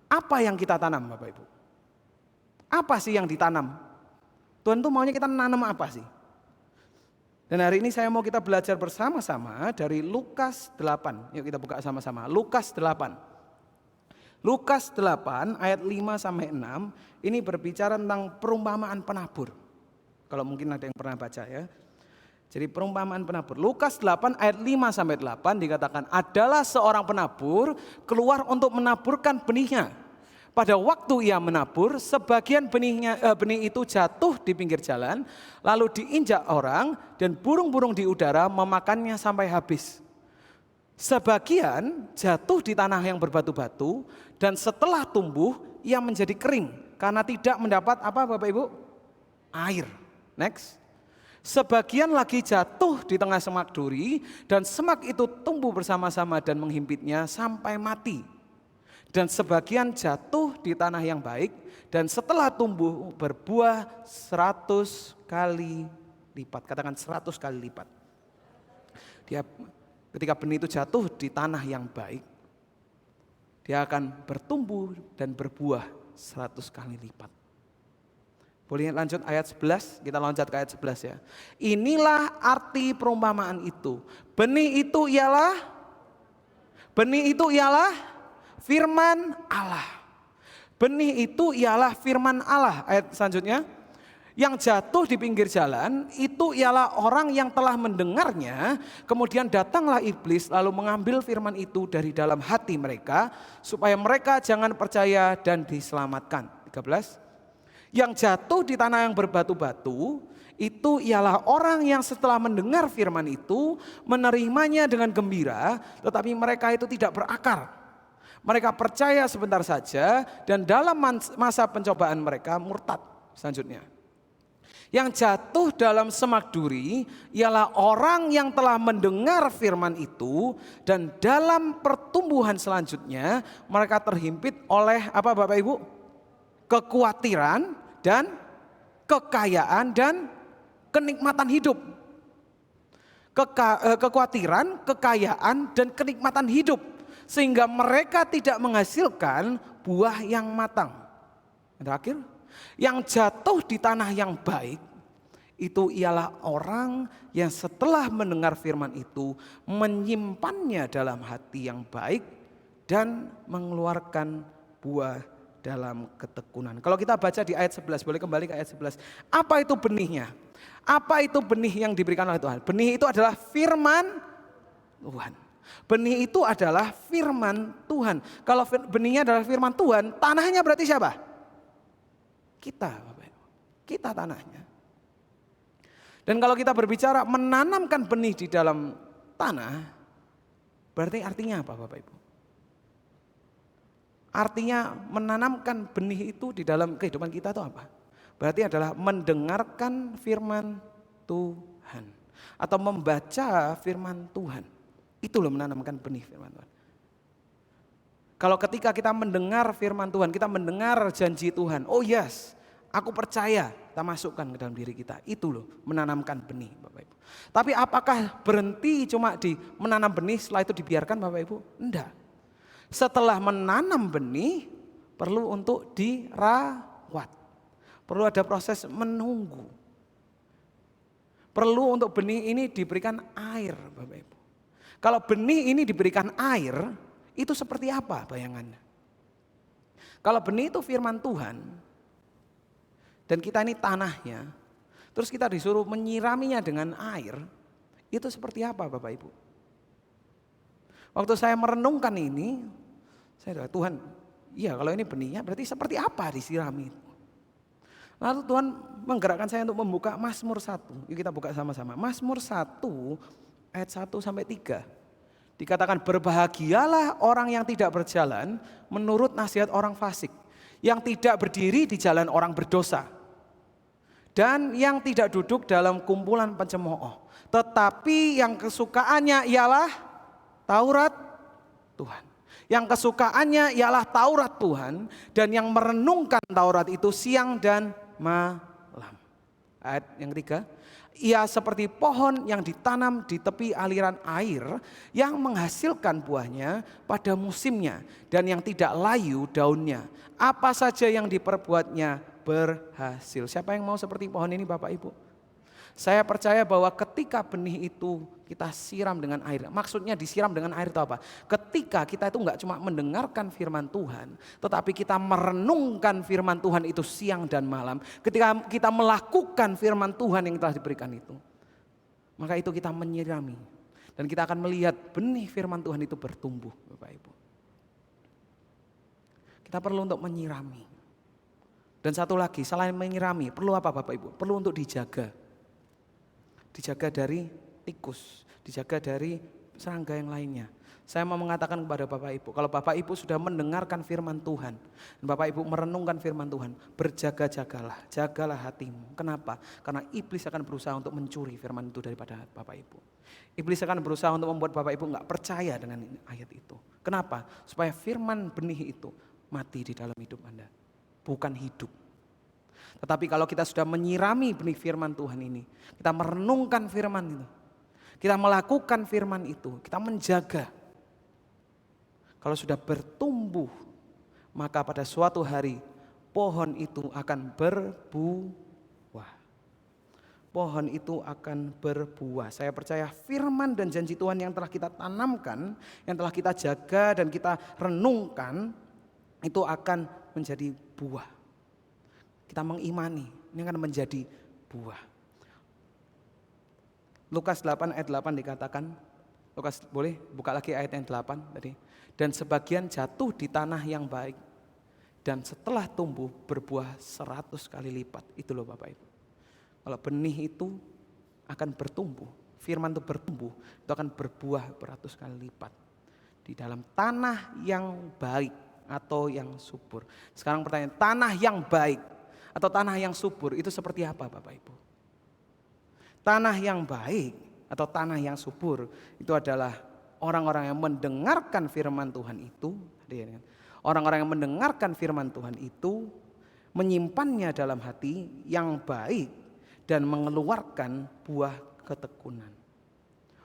apa yang kita tanam Bapak Ibu? Apa sih yang ditanam? Tuhan tuh maunya kita nanam apa sih? Dan hari ini saya mau kita belajar bersama-sama dari Lukas 8. Yuk kita buka sama-sama. Lukas 8. Lukas 8 ayat 5 sampai 6 ini berbicara tentang perumpamaan penabur. Kalau mungkin ada yang pernah baca ya. Jadi perumpamaan penabur. Lukas 8 ayat 5 sampai 8 dikatakan, adalah seorang penabur keluar untuk menaburkan benihnya. Pada waktu ia menabur, sebagian benih itu jatuh di pinggir jalan, lalu diinjak orang dan burung-burung di udara memakannya sampai habis. Sebagian jatuh di tanah yang berbatu-batu dan setelah tumbuh ia menjadi kering karena tidak mendapat apa Bapak Ibu? Air. Next. Sebagian lagi jatuh di tengah semak duri dan semak itu tumbuh bersama-sama dan menghimpitnya sampai mati. Dan sebagian jatuh di tanah yang baik dan setelah tumbuh berbuah 100 kali lipat. Katakan 100 kali lipat. Ketika benih itu jatuh di tanah yang baik, dia akan bertumbuh dan berbuah 100 kali lipat. Boleh lanjut ayat 11, kita loncat ke ayat 11 ya. Inilah arti perumpamaan itu. Benih itu ialah firman Allah. Benih itu ialah firman Allah. Ayat selanjutnya. Yang jatuh di pinggir jalan itu ialah orang yang telah mendengarnya, kemudian datanglah iblis lalu mengambil firman itu dari dalam hati mereka supaya mereka jangan percaya dan diselamatkan. 13. Yang jatuh di tanah yang berbatu-batu itu ialah orang yang setelah mendengar firman itu menerimanya dengan gembira, tetapi mereka itu tidak berakar. Mereka percaya sebentar saja dan dalam masa pencobaan mereka murtad. Selanjutnya. Yang jatuh dalam semak duri ialah orang yang telah mendengar firman itu dan dalam pertumbuhan selanjutnya mereka terhimpit oleh apa Bapak Ibu? Kekhawatiran dan kekayaan dan kenikmatan hidup. Kekhawatiran, kekayaan dan kenikmatan hidup sehingga mereka tidak menghasilkan buah yang matang. Terakhir, yang jatuh di tanah yang baik itu ialah orang yang setelah mendengar firman itu menyimpannya dalam hati yang baik dan mengeluarkan buah dalam ketekunan. Kalau kita baca di ayat 11, boleh kembali ke ayat 11. Apa itu benihnya? Apa itu benih yang diberikan oleh Tuhan? Benih itu adalah firman Tuhan. Benih itu adalah firman Tuhan. Kalau benihnya adalah firman Tuhan, tanahnya berarti siapa? Kita, Bapak Ibu. Kita tanahnya. Dan kalau kita berbicara menanamkan benih di dalam tanah, berarti artinya apa Bapak Ibu? Artinya menanamkan benih itu di dalam kehidupan kita itu apa? Berarti adalah mendengarkan firman Tuhan. Atau membaca firman Tuhan. Itu loh menanamkan benih firman Tuhan. Kalau ketika kita mendengar firman Tuhan, kita mendengar janji Tuhan. Oh yes, aku percaya, kita masukkan ke dalam diri kita. Itu loh menanamkan benih Bapak Ibu. Tapi apakah berhenti cuma di menanam benih setelah itu dibiarkan Bapak Ibu? Enggak. Setelah menanam benih perlu untuk dirawat. Perlu ada proses menunggu. Perlu untuk benih ini diberikan air Bapak Ibu. Kalau benih ini diberikan air, itu seperti apa bayangannya? Kalau benih itu firman Tuhan, dan kita ini tanahnya, terus kita disuruh menyiraminya dengan air, itu seperti apa Bapak Ibu? Waktu saya merenungkan ini, saya bilang, Tuhan, iya kalau ini benihnya berarti seperti apa disirami? Lalu Tuhan menggerakkan saya untuk membuka Mazmur 1. Yuk kita buka sama-sama. Mazmur 1 ayat 1 sampai 3. Dikatakan berbahagialah orang yang tidak berjalan menurut nasihat orang fasik, yang tidak berdiri di jalan orang berdosa, dan yang tidak duduk dalam kumpulan pencemooh, tetapi yang kesukaannya ialah Taurat Tuhan. Yang kesukaannya ialah Taurat Tuhan, dan yang merenungkan Taurat itu siang dan malam. Ayat yang ketiga, ia seperti pohon yang ditanam di tepi aliran air yang menghasilkan buahnya pada musimnya dan yang tidak layu daunnya. Apa saja yang diperbuatnya berhasil. Siapa yang mau seperti pohon ini Bapak Ibu? Saya percaya bahwa ketika benih itu kita siram dengan air. Maksudnya disiram dengan air itu apa? Ketika kita itu enggak cuma mendengarkan firman Tuhan, tetapi kita merenungkan firman Tuhan itu siang dan malam. Ketika kita melakukan firman Tuhan yang telah diberikan itu, maka itu kita menyirami. Dan kita akan melihat benih firman Tuhan itu bertumbuh, Bapak Ibu. Kita perlu untuk menyirami. Dan satu lagi, selain menyirami, perlu apa Bapak Ibu? Perlu untuk dijaga. Dijaga dari tikus, dijaga dari serangga yang lainnya. Saya mau mengatakan kepada Bapak Ibu, kalau Bapak Ibu sudah mendengarkan firman Tuhan, dan Bapak Ibu merenungkan firman Tuhan, berjaga-jagalah, jagalah hatimu. Kenapa? Karena iblis akan berusaha untuk mencuri firman itu daripada Bapak Ibu. Iblis akan berusaha untuk membuat Bapak Ibu enggak percaya dengan ayat itu. Kenapa? Supaya firman benih itu mati di dalam hidup Anda, bukan hidup. Tetapi kalau kita sudah menyirami benih firman Tuhan ini, kita merenungkan firman itu, kita melakukan firman itu, kita menjaga. Kalau sudah bertumbuh, maka pada suatu hari pohon itu akan berbuah. Pohon itu akan berbuah. Saya percaya firman dan janji Tuhan yang telah kita tanamkan, yang telah kita jaga dan kita renungkan, itu akan menjadi buah. Kita mengimani, ini akan menjadi buah. Lukas 8 ayat 8 dikatakan, Lukas boleh buka lagi ayat yang 8 tadi. Dan sebagian jatuh di tanah yang baik, dan setelah tumbuh berbuah 100 kali lipat. Itu loh Bapak Ibu. Kalau benih itu akan bertumbuh, firman itu bertumbuh, itu akan berbuah 100 kali lipat. Di dalam tanah yang baik atau yang subur. Sekarang pertanyaan, tanah yang baik atau tanah yang subur itu seperti apa Bapak Ibu? Tanah yang baik atau tanah yang subur itu adalah orang-orang yang mendengarkan firman Tuhan itu, orang-orang yang mendengarkan firman Tuhan itu menyimpannya dalam hati yang baik dan mengeluarkan buah ketekunan.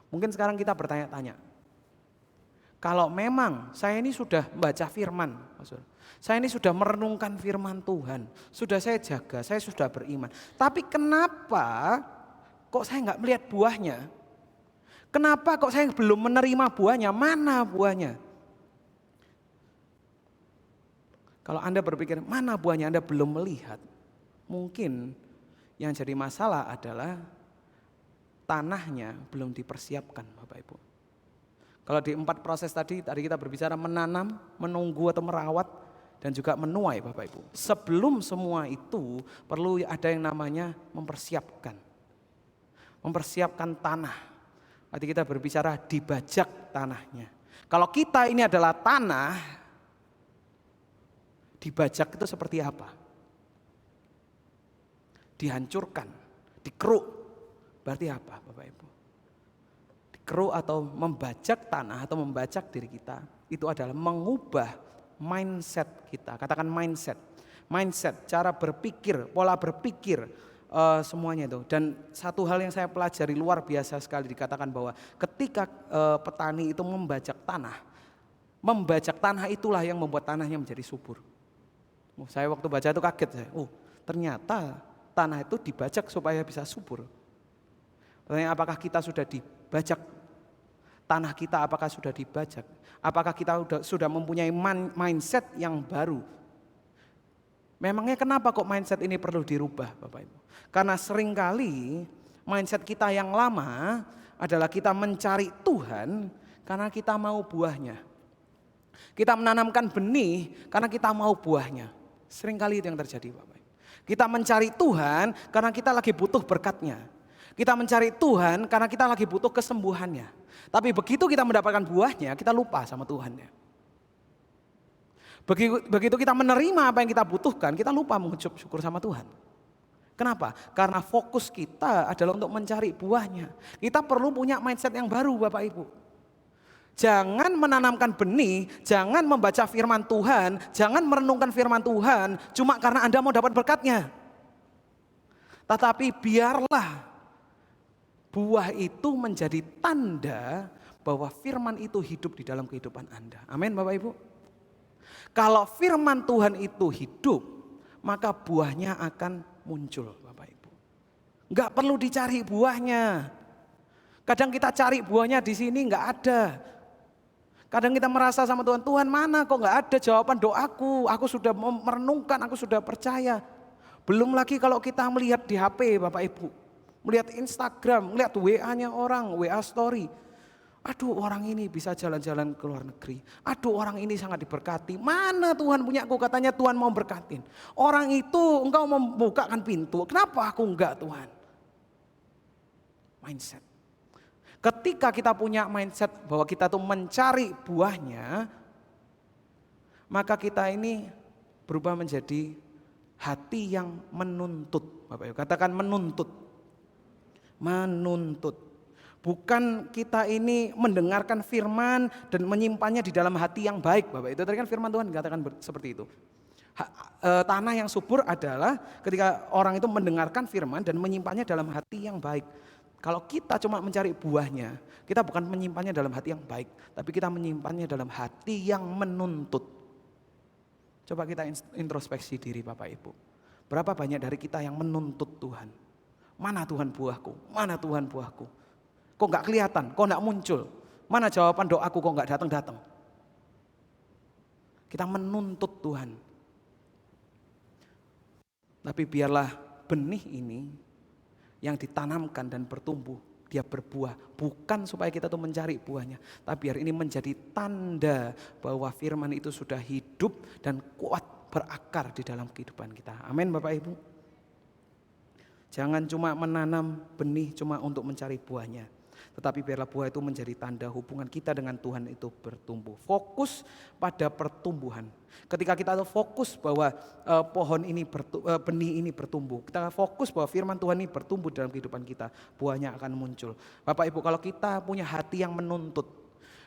Mungkin sekarang kita bertanya-tanya, kalau memang saya ini sudah membaca firman, saya ini sudah merenungkan firman Tuhan, sudah saya jaga, saya sudah beriman, tapi kenapa kok saya nggak melihat buahnya? Kenapa kok saya belum menerima buahnya? Mana buahnya? Kalau Anda berpikir mana buahnya, Anda belum melihat. Mungkin yang jadi masalah adalah tanahnya belum dipersiapkan Bapak Ibu. Kalau di 4 proses tadi kita berbicara menanam, menunggu atau merawat, dan juga menuai Bapak Ibu. Sebelum semua itu perlu ada yang namanya mempersiapkan. Mempersiapkan tanah. Nanti kita berbicara dibajak tanahnya. Kalau kita ini adalah tanah, dibajak itu seperti apa? Dihancurkan, dikeruk. Berarti apa Bapak Ibu? Dikeruk atau membajak tanah atau membajak diri kita, itu adalah mengubah mindset kita. Katakan mindset. Mindset, cara berpikir, pola berpikir, semuanya itu. Dan satu hal yang saya pelajari luar biasa sekali, dikatakan bahwa ketika petani itu membajak tanah itulah yang membuat tanahnya menjadi subur. Saya waktu baca itu kaget, ternyata tanah itu dibajak supaya bisa subur. Pertanyaan, apakah kita sudah dibajak? Tanah kita apakah sudah dibajak? Apakah kita sudah mempunyai mindset yang baru? Memangnya kenapa kok mindset ini perlu dirubah Bapak Ibu? Karena seringkali mindset kita yang lama adalah kita mencari Tuhan karena kita mau buahnya. Kita menanamkan benih karena kita mau buahnya. Seringkali itu yang terjadi Bapak Ibu. Kita mencari Tuhan karena kita lagi butuh berkatnya. Kita mencari Tuhan karena kita lagi butuh kesembuhannya. Tapi begitu kita mendapatkan buahnya, kita lupa sama Tuhannya. Begitu kita menerima apa yang kita butuhkan, kita lupa mengucap syukur sama Tuhan. Kenapa? Karena fokus kita adalah untuk mencari buahnya. Kita perlu punya mindset yang baru Bapak Ibu. Jangan menanamkan benih, jangan membaca firman Tuhan, jangan merenungkan firman Tuhan cuma karena Anda mau dapat berkatnya. Tetapi biarlah buah itu menjadi tanda bahwa firman itu hidup di dalam kehidupan Anda. Amin Bapak Ibu. Kalau firman Tuhan itu hidup, maka buahnya akan muncul Bapak Ibu. Enggak perlu dicari buahnya. Kadang kita cari buahnya di sini enggak ada. Kadang kita merasa sama Tuhan, Tuhan mana kok enggak ada jawaban doaku. Aku sudah merenungkan, aku sudah percaya. Belum lagi kalau kita melihat di HP Bapak Ibu. melihat Instagram, melihat WA-nya orang, WA story. Aduh, orang ini bisa jalan-jalan ke luar negeri. Aduh, orang ini sangat diberkati. Mana Tuhan punya aku, katanya Tuhan mau berkatin. Orang itu engkau membukakan pintu. Kenapa aku enggak, Tuhan? Mindset. Ketika kita punya mindset bahwa kita tuh mencari buahnya, maka kita ini berubah menjadi hati yang menuntut. Bapak Ibu, katakan menuntut. Menuntut. Bukan kita ini mendengarkan firman dan menyimpannya di dalam hati yang baik, Bapak. Itu tadi kan firman Tuhan dikatakan seperti itu. Tanah yang subur adalah ketika orang itu mendengarkan firman dan menyimpannya dalam hati yang baik. Kalau kita cuma mencari buahnya, kita bukan menyimpannya dalam hati yang baik, tapi kita menyimpannya dalam hati yang menuntut. Coba kita introspeksi diri Bapak Ibu. Berapa banyak dari kita yang menuntut Tuhan? Mana Tuhan buahku? Mana Tuhan buahku? Kok gak kelihatan? Kok gak muncul? Mana jawaban doaku kok gak datang-datang? Kita menuntut Tuhan. Tapi biarlah benih ini yang ditanamkan dan bertumbuh, dia berbuah. Bukan supaya kita tuh mencari buahnya, tapi biar ini menjadi tanda bahwa firman itu sudah hidup dan kuat berakar di dalam kehidupan kita. Amin Bapak Ibu. Jangan cuma menanam benih cuma untuk mencari buahnya, tetapi biarlah buah itu menjadi tanda hubungan kita dengan Tuhan itu bertumbuh. Fokus pada pertumbuhan. Ketika kita fokus bahwa pohon ini benih ini bertumbuh, kita fokus bahwa firman Tuhan ini bertumbuh dalam kehidupan kita, buahnya akan muncul. Bapak Ibu, kalau kita punya hati yang menuntut,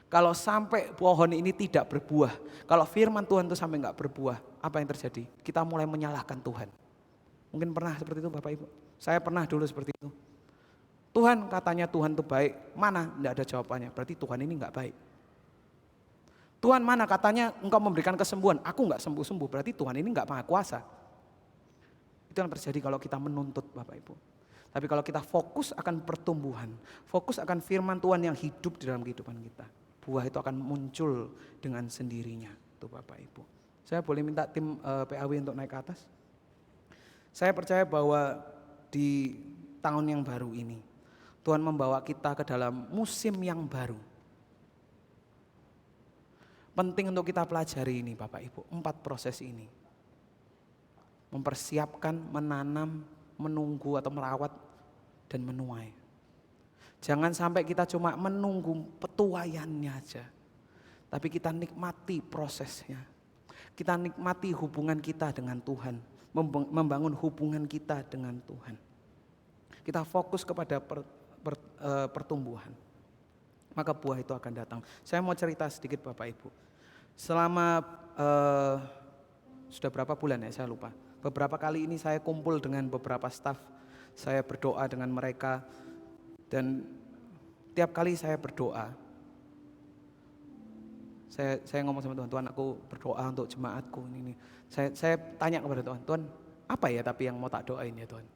kalau sampai pohon ini tidak berbuah, kalau firman Tuhan itu sampai enggak berbuah, apa yang terjadi? Kita mulai menyalahkan Tuhan. Mungkin pernah seperti itu Bapak Ibu. Saya pernah dulu seperti itu. Tuhan katanya Tuhan itu baik, mana? Tidak ada jawabannya, berarti Tuhan ini enggak baik. Tuhan mana katanya engkau memberikan kesembuhan, aku enggak sembuh-sembuh, berarti Tuhan ini enggak maha kuasa. Itu yang terjadi kalau kita menuntut Bapak Ibu. Tapi kalau kita fokus akan pertumbuhan, fokus akan firman Tuhan yang hidup di dalam kehidupan kita, buah itu akan muncul dengan sendirinya. Tuh Bapak Ibu. Saya boleh minta tim PAW untuk naik ke atas? Saya percaya bahwa di tahun yang baru ini, Tuhan membawa kita ke dalam musim yang baru. Penting untuk kita pelajari ini Bapak Ibu, 4 proses ini. Mempersiapkan, menanam, menunggu atau merawat, dan menuai. Jangan sampai kita cuma menunggu petuaiannya aja, tapi kita nikmati prosesnya. Kita nikmati hubungan kita dengan Tuhan, membangun hubungan kita dengan Tuhan. Kita fokus kepada pertumbuhan, maka buah itu akan datang. Saya mau cerita sedikit Bapak Ibu. Selama sudah berapa bulan ya saya lupa. Beberapa kali ini saya kumpul dengan beberapa staf, saya berdoa dengan mereka, dan tiap kali saya berdoa, saya ngomong sama Tuhan, Tuhan aku berdoa untuk jemaatku ini. Saya tanya kepada Tuhan, Tuhan apa ya tapi yang mau tak doain ya Tuhan?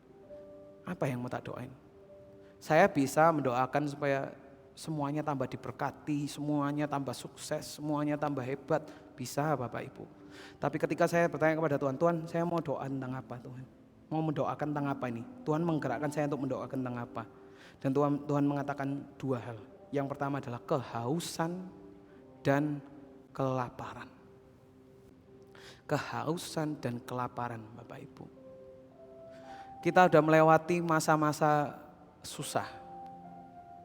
Apa yang mau tak doain? Saya bisa mendoakan supaya semuanya tambah diberkati, semuanya tambah sukses, semuanya tambah hebat. Bisa Bapak Ibu. Tapi ketika saya bertanya kepada Tuhan, Tuhan saya mau doa tentang apa Tuhan? Mau mendoakan tentang apa ini? Tuhan menggerakkan saya untuk mendoakan tentang apa? Dan Tuhan mengatakan 2 hal. Yang pertama adalah kehausan dan kelaparan. Kehausan dan kelaparan Bapak Ibu. Kita sudah melewati masa-masa susah.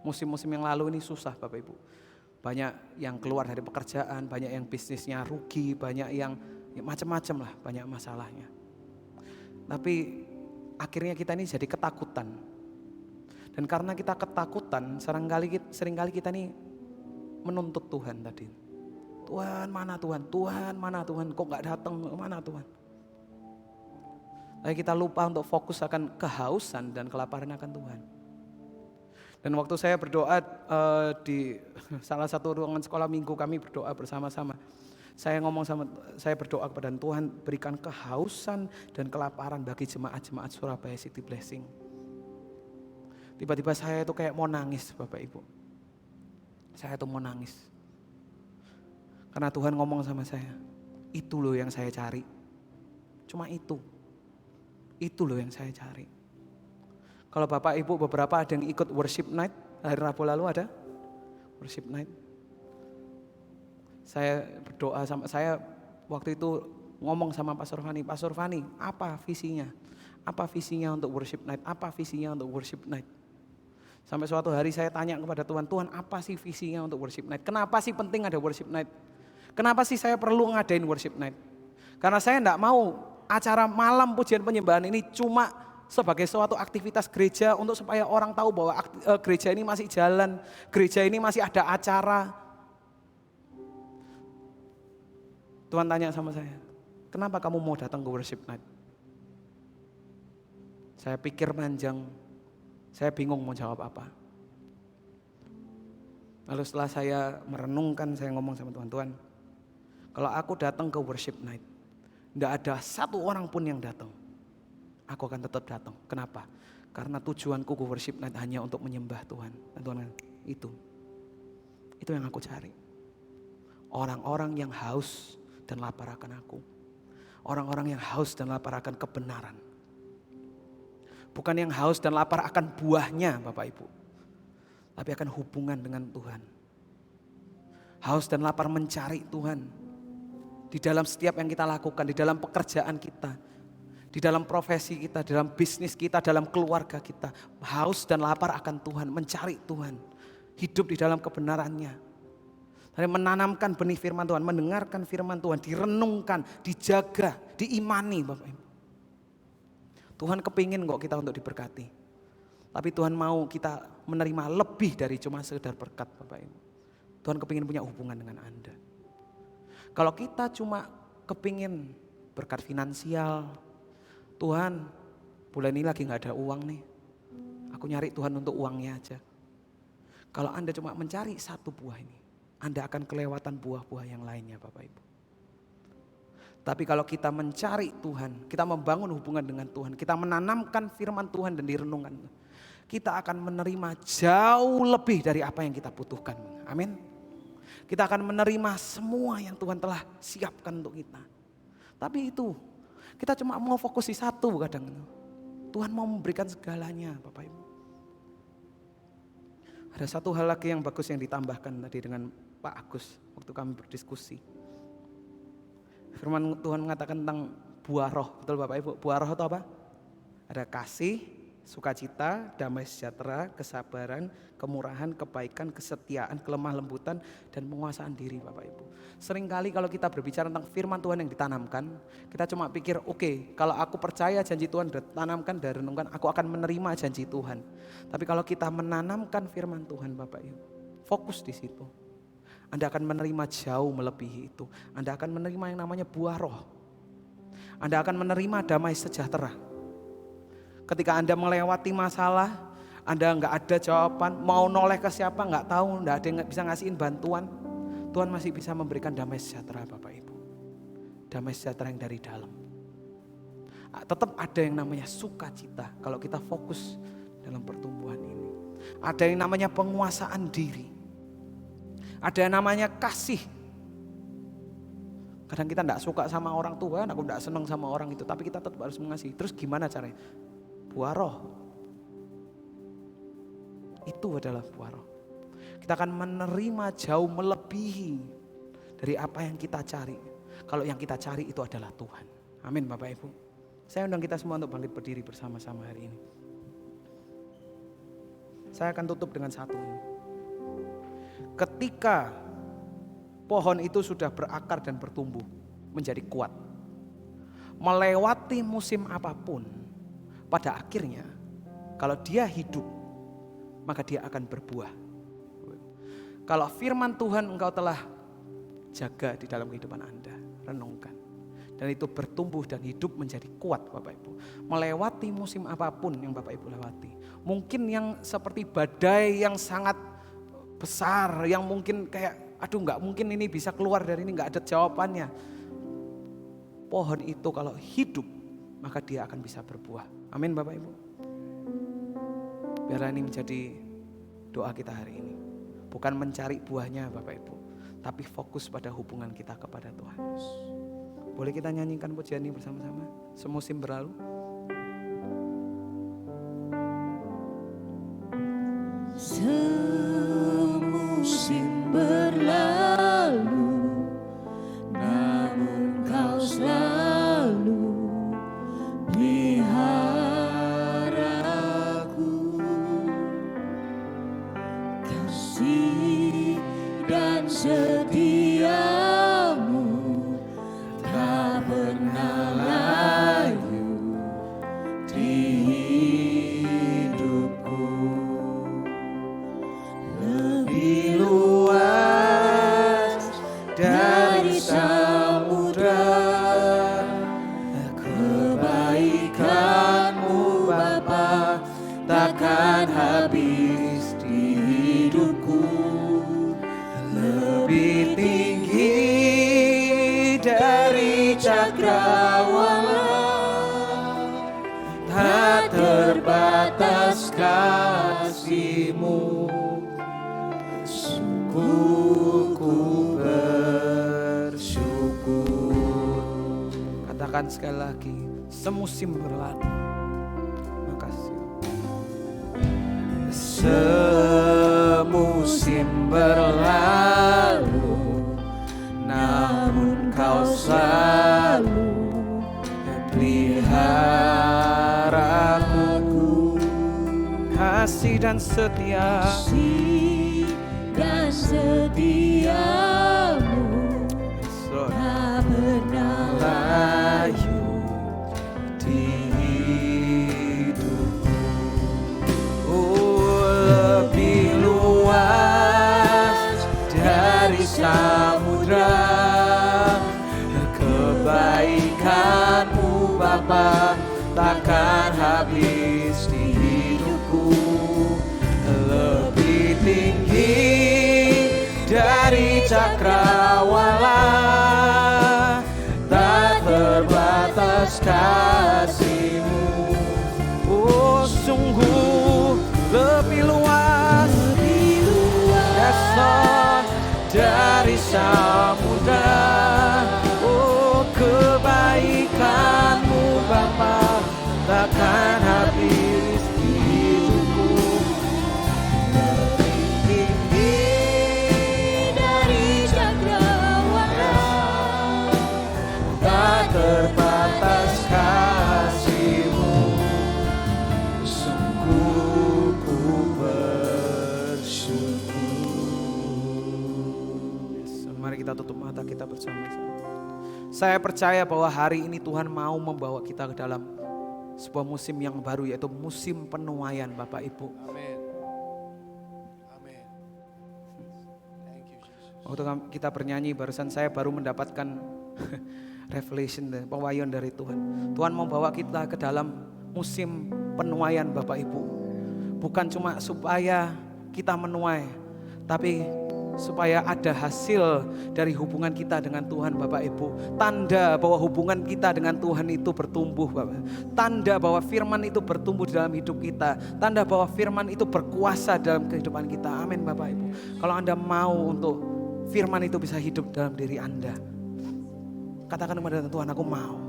Musim-musim yang lalu ini susah Bapak Ibu. Banyak yang keluar dari pekerjaan, banyak yang bisnisnya rugi, banyak yang macam-macam lah, banyak masalahnya. Tapi akhirnya kita ini jadi ketakutan. Dan karena kita ketakutan, seringkali kita ini menuntut Tuhan tadi. Tuhan mana Tuhan? Tuhan mana Tuhan? Kok gak datang? Mana Tuhan? Tapi kita lupa untuk fokus akan kehausan dan kelaparan akan Tuhan. Dan waktu saya berdoa di salah satu ruangan sekolah minggu kami berdoa bersama-sama. Saya berdoa kepada Tuhan, berikan kehausan dan kelaparan bagi jemaat-jemaat Surabaya City Blessing. Tiba-tiba saya itu kayak mau nangis Bapak Ibu. Saya itu mau nangis. Karena Tuhan ngomong sama saya, itu loh yang saya cari. Cuma itu. Itu loh yang saya cari. Kalau Bapak Ibu beberapa ada yang ikut worship night, hari Rabu lalu ada worship night. Saya berdoa sama saya waktu itu ngomong sama Pastor Fani, apa visinya? Apa visinya untuk worship night? Apa visinya untuk worship night? Sampai suatu hari saya tanya kepada Tuhan, Tuhan apa sih visinya untuk worship night? Kenapa sih penting ada worship night? Kenapa sih saya perlu ngadain worship night? Karena saya enggak mau acara malam pujian penyembahan ini cuma sebagai suatu aktivitas gereja untuk supaya orang tahu bahwa gereja ini masih jalan, gereja ini masih ada acara. Tuhan tanya sama saya, kenapa kamu mau datang ke worship night? Saya pikir panjang, saya bingung mau jawab apa. Lalu setelah saya merenungkan, saya ngomong sama Tuhan, Tuhan, kalau aku datang ke worship night, tidak ada satu orang pun yang datang, aku akan tetap datang. Kenapa? Karena tujuanku ke worship night hanya untuk menyembah Tuhan. Dan Tuhan, itu yang aku cari. Orang-orang yang haus dan lapar akan aku. Orang-orang yang haus dan lapar akan kebenaran. Bukan yang haus dan lapar akan buahnya Bapak Ibu, tapi akan hubungan dengan Tuhan. Haus dan lapar mencari Tuhan. Di dalam setiap yang kita lakukan, di dalam pekerjaan kita, di dalam profesi kita, di dalam bisnis kita, dalam keluarga kita. Haus dan lapar akan Tuhan, mencari Tuhan. Hidup di dalam kebenarannya. Dan menanamkan benih firman Tuhan, mendengarkan firman Tuhan, direnungkan, dijaga, diimani Bapak Ibu. Tuhan kepingin kok kita untuk diberkati. Tapi Tuhan mau kita menerima lebih dari cuma sekedar berkat Bapak Ibu. Tuhan kepingin punya hubungan dengan Anda. Kalau kita cuma kepingin berkat finansial, Tuhan bulan ini lagi gak ada uang nih, aku nyari Tuhan untuk uangnya aja. Kalau Anda cuma mencari satu buah ini, Anda akan kelewatan buah-buah yang lainnya Bapak Ibu. Tapi kalau kita mencari Tuhan, kita membangun hubungan dengan Tuhan, kita menanamkan firman Tuhan dan direnungkan, kita akan menerima jauh lebih dari apa yang kita butuhkan. Amin. Kita akan menerima semua yang Tuhan telah siapkan untuk kita. Tapi itu, kita cuma mau fokus di satu kadang. Tuhan mau memberikan segalanya Bapak Ibu. Ada satu hal lagi yang bagus yang ditambahkan tadi dengan Pak Agus waktu kami berdiskusi. Firman Tuhan mengatakan tentang buah roh, betul Bapak Ibu? Buah roh itu apa? Ada kasih, sukacita, damai sejahtera, kesabaran, kemurahan, kebaikan, kesetiaan, kelemah lembutan, dan penguasaan diri Bapak Ibu. Seringkali kalau kita berbicara tentang firman Tuhan yang ditanamkan, kita cuma pikir oke, kalau aku percaya janji Tuhan ditanamkan dan renungkan, aku akan menerima janji Tuhan. Tapi kalau kita menanamkan firman Tuhan Bapak Ibu, fokus di situ. Anda akan menerima jauh melebihi itu. Anda akan menerima yang namanya buah roh. Anda akan menerima damai sejahtera. Ketika Anda melewati masalah, Anda nggak ada jawaban, mau noleh ke siapa nggak tahu, nggak ada yang bisa ngasihin bantuan. Tuhan masih bisa memberikan damai sejahtera Bapak Ibu. Damai sejahtera yang dari dalam. Tetap ada yang namanya sukacita kalau kita fokus dalam pertumbuhan ini. Ada yang namanya penguasaan diri. Ada yang namanya kasih. Kadang kita tidak suka sama orang tua, aku tidak senang sama orang itu, tapi kita tetap harus mengasihi. Terus gimana caranya? Buah roh. Itu adalah buah roh. Kita akan menerima jauh melebihi dari apa yang kita cari. Kalau yang kita cari itu adalah Tuhan. Amin Bapak Ibu. Saya undang kita semua untuk bangkit berdiri bersama-sama hari ini. Saya akan tutup dengan satu ini. Ketika pohon itu sudah berakar dan bertumbuh menjadi kuat, melewati musim apapun, pada akhirnya kalau dia hidup maka dia akan berbuah. Kalau firman Tuhan engkau telah jaga di dalam kehidupan Anda, renungkan, dan itu bertumbuh dan hidup menjadi kuat Bapak Ibu, melewati musim apapun yang Bapak Ibu lewati. Mungkin yang seperti badai yang sangat besar, yang mungkin kayak aduh nggak mungkin ini bisa keluar dari ini, nggak ada jawabannya. Pohon itu kalau hidup maka dia akan bisa berbuah. Amin Bapak Ibu. Biarlah ini menjadi doa kita hari ini. Bukan mencari buahnya Bapak Ibu, tapi fokus pada hubungan kita kepada Tuhan. Boleh kita nyanyikan pujian ini bersama-sama? Semusim berlalu. Semusim berlalu, namun kau selalu peliharaku. Kasih dan setiamu tak pernah layu di hidupku. Lebih luas dari samudra kebaikanmu Bapa, takkan habis di hidupku. Lebih tinggi dari cakrawala, tak terbatas kasih-Mu. Sungguh ku bersyukur. Katakan sekali lagi, semusim berlalu. Makasih. Semusim berlalu, namun kau selalu peliharaku. Kasih dan setia, setiamu tak pernah layu di hidupku. Oh, lebih luas dari samudra kebaikanmu Bapa, takkan habis di hidupku. Lebih tinggi dari cakrawala, tak terbatas kasih-Mu. Oh, sungguh lebih luas, yes, Lord, dari samudra. Oh, kebaikan-Mu Bapa, takkan habis di hidupku. Terbatas kasih-Mu, sungguh ku bersyukur. Yes, mari kita tutup mata kita bersama-sama. Saya percaya bahwa hari ini Tuhan mau membawa kita ke dalam sebuah musim yang baru, yaitu musim penuaian Bapak Ibu. Amin. Amin. Thank you, Jesus. Waktu kita bernyanyi barusan saya baru mendapatkan revelation, pewahyuan dari Tuhan. Tuhan mau bawa kita ke dalam musim penuaian Bapak Ibu. Bukan cuma supaya kita menuai, tapi supaya ada hasil dari hubungan kita dengan Tuhan Bapak Ibu. Tanda bahwa hubungan kita dengan Tuhan itu bertumbuh Bapak. Tanda bahwa firman itu bertumbuh di dalam hidup kita. Tanda bahwa firman itu berkuasa dalam kehidupan kita. Amin Bapak Ibu. Kalau Anda mau untuk firman itu bisa hidup dalam diri Anda, katakan kepada Tuhan, aku mau.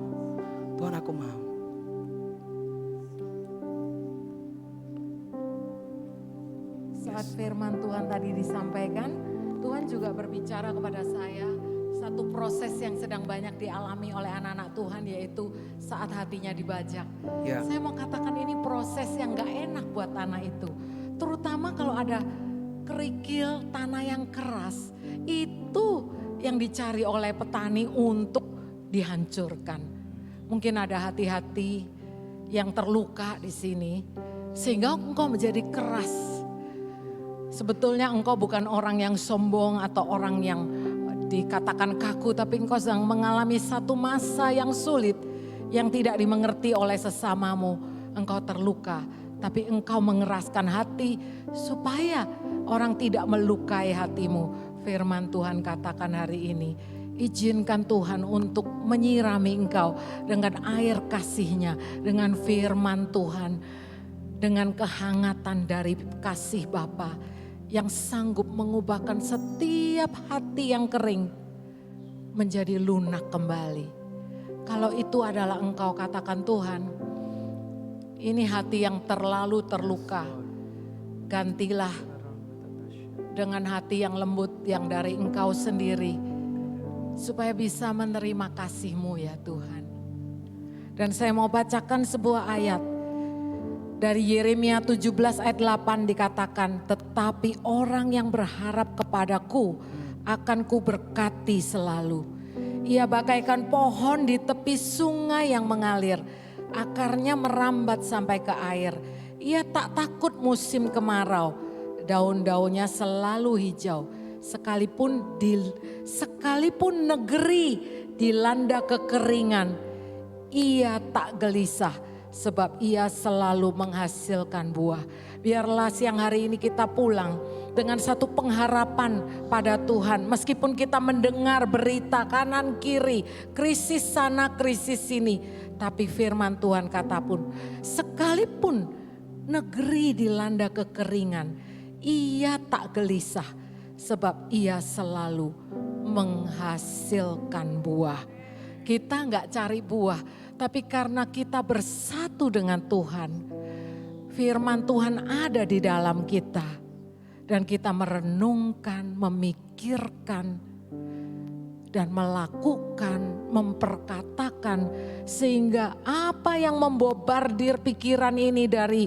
Tuhan, aku mau. Saat firman Tuhan tadi disampaikan, Tuhan juga berbicara kepada saya satu proses yang sedang banyak dialami oleh anak-anak Tuhan, yaitu saat hatinya dibajak. Ya. Saya mau katakan ini proses yang gak enak buat tanah itu. Terutama kalau ada kerikil, tanah yang keras, itu yang dicari oleh petani untuk dihancurkan. Mungkin ada hati-hati yang terluka di sini, sehingga engkau menjadi keras. Sebetulnya engkau bukan orang yang sombong atau orang yang dikatakan kaku, tapi engkau sedang mengalami satu masa yang sulit, yang tidak dimengerti oleh sesamamu. Engkau terluka, tapi engkau mengeraskan hati supaya orang tidak melukai hatimu. Firman Tuhan katakan hari ini, izinkan Tuhan untuk menyirami engkau dengan air kasih-Nya, dengan firman Tuhan, dengan kehangatan dari kasih Bapa yang sanggup mengubahkan setiap hati yang kering menjadi lunak kembali. Kalau itu adalah engkau, katakan, Tuhan, ini hati yang terlalu terluka. gantilah dengan hati yang lembut yang dari Engkau sendiri, supaya bisa menerima kasih-Mu ya Tuhan. Dan saya mau bacakan sebuah ayat dari Yeremia 17 ayat 8 dikatakan, tetapi orang yang berharap kepadaku akan ku berkati selalu. Ia bagaikan pohon di tepi sungai yang mengalir, akarnya merambat sampai ke air. Ia tak takut musim kemarau, daun-daunnya selalu hijau. Sekalipun negeri dilanda kekeringan, ia tak gelisah sebab ia selalu menghasilkan buah. Biarlah siang hari ini kita pulang dengan satu pengharapan pada Tuhan. Meskipun kita mendengar berita kanan kiri, krisis sana krisis sini, tapi firman Tuhan kata pun, sekalipun negeri dilanda kekeringan, ia tak gelisah sebab ia selalu menghasilkan buah. Kita nggak cari buah, tapi karena kita bersatu dengan Tuhan, firman Tuhan ada di dalam kita. Dan kita merenungkan, memikirkan, dan melakukan, memperkatakan. Sehingga apa yang membobardir pikiran ini dari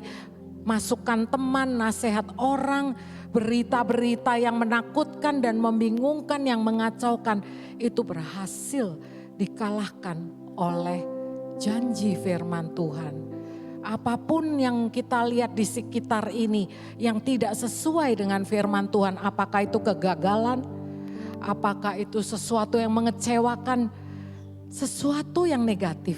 masukan teman, nasihat orang, berita-berita yang menakutkan dan membingungkan, yang mengacaukan, itu berhasil dikalahkan oleh janji firman Tuhan. Apapun yang kita lihat di sekitar ini yang tidak sesuai dengan firman Tuhan, apakah itu kegagalan, apakah itu sesuatu yang mengecewakan, sesuatu yang negatif,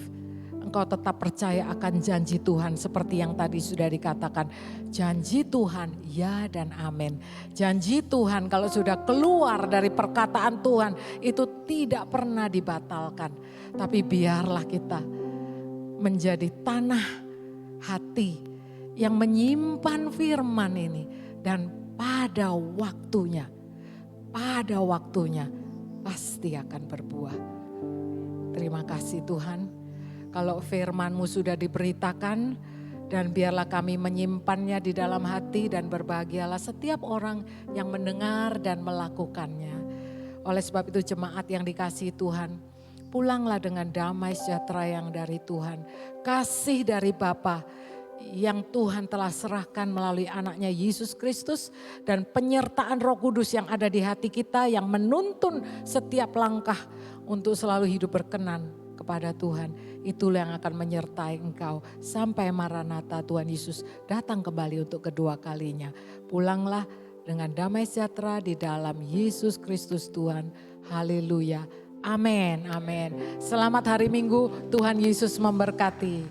engkau tetap percaya akan janji Tuhan seperti yang tadi sudah dikatakan. Janji Tuhan ya dan amin. Janji Tuhan kalau sudah keluar dari perkataan Tuhan itu tidak pernah dibatalkan. Tapi biarlah kita menjadi tanah hati yang menyimpan firman ini. Dan pada waktunya pasti akan berbuah. Terima kasih Tuhan. Kalau firman-Mu sudah diberitakan, dan biarlah kami menyimpannya di dalam hati, dan berbahagialah setiap orang yang mendengar dan melakukannya. Oleh sebab itu jemaat yang dikasihi Tuhan, pulanglah dengan damai sejahtera yang dari Tuhan. Kasih dari Bapa yang Tuhan telah serahkan melalui anaknya Yesus Kristus, dan penyertaan Roh Kudus yang ada di hati kita yang menuntun setiap langkah untuk selalu hidup berkenan kepada Tuhan. Itulah yang akan menyertai engkau sampai Maranatha Tuhan Yesus datang kembali untuk kedua kalinya. Pulanglah dengan damai sejahtera di dalam Yesus Kristus Tuhan. Haleluya. Amin. Amin. Selamat hari Minggu. Tuhan Yesus memberkati.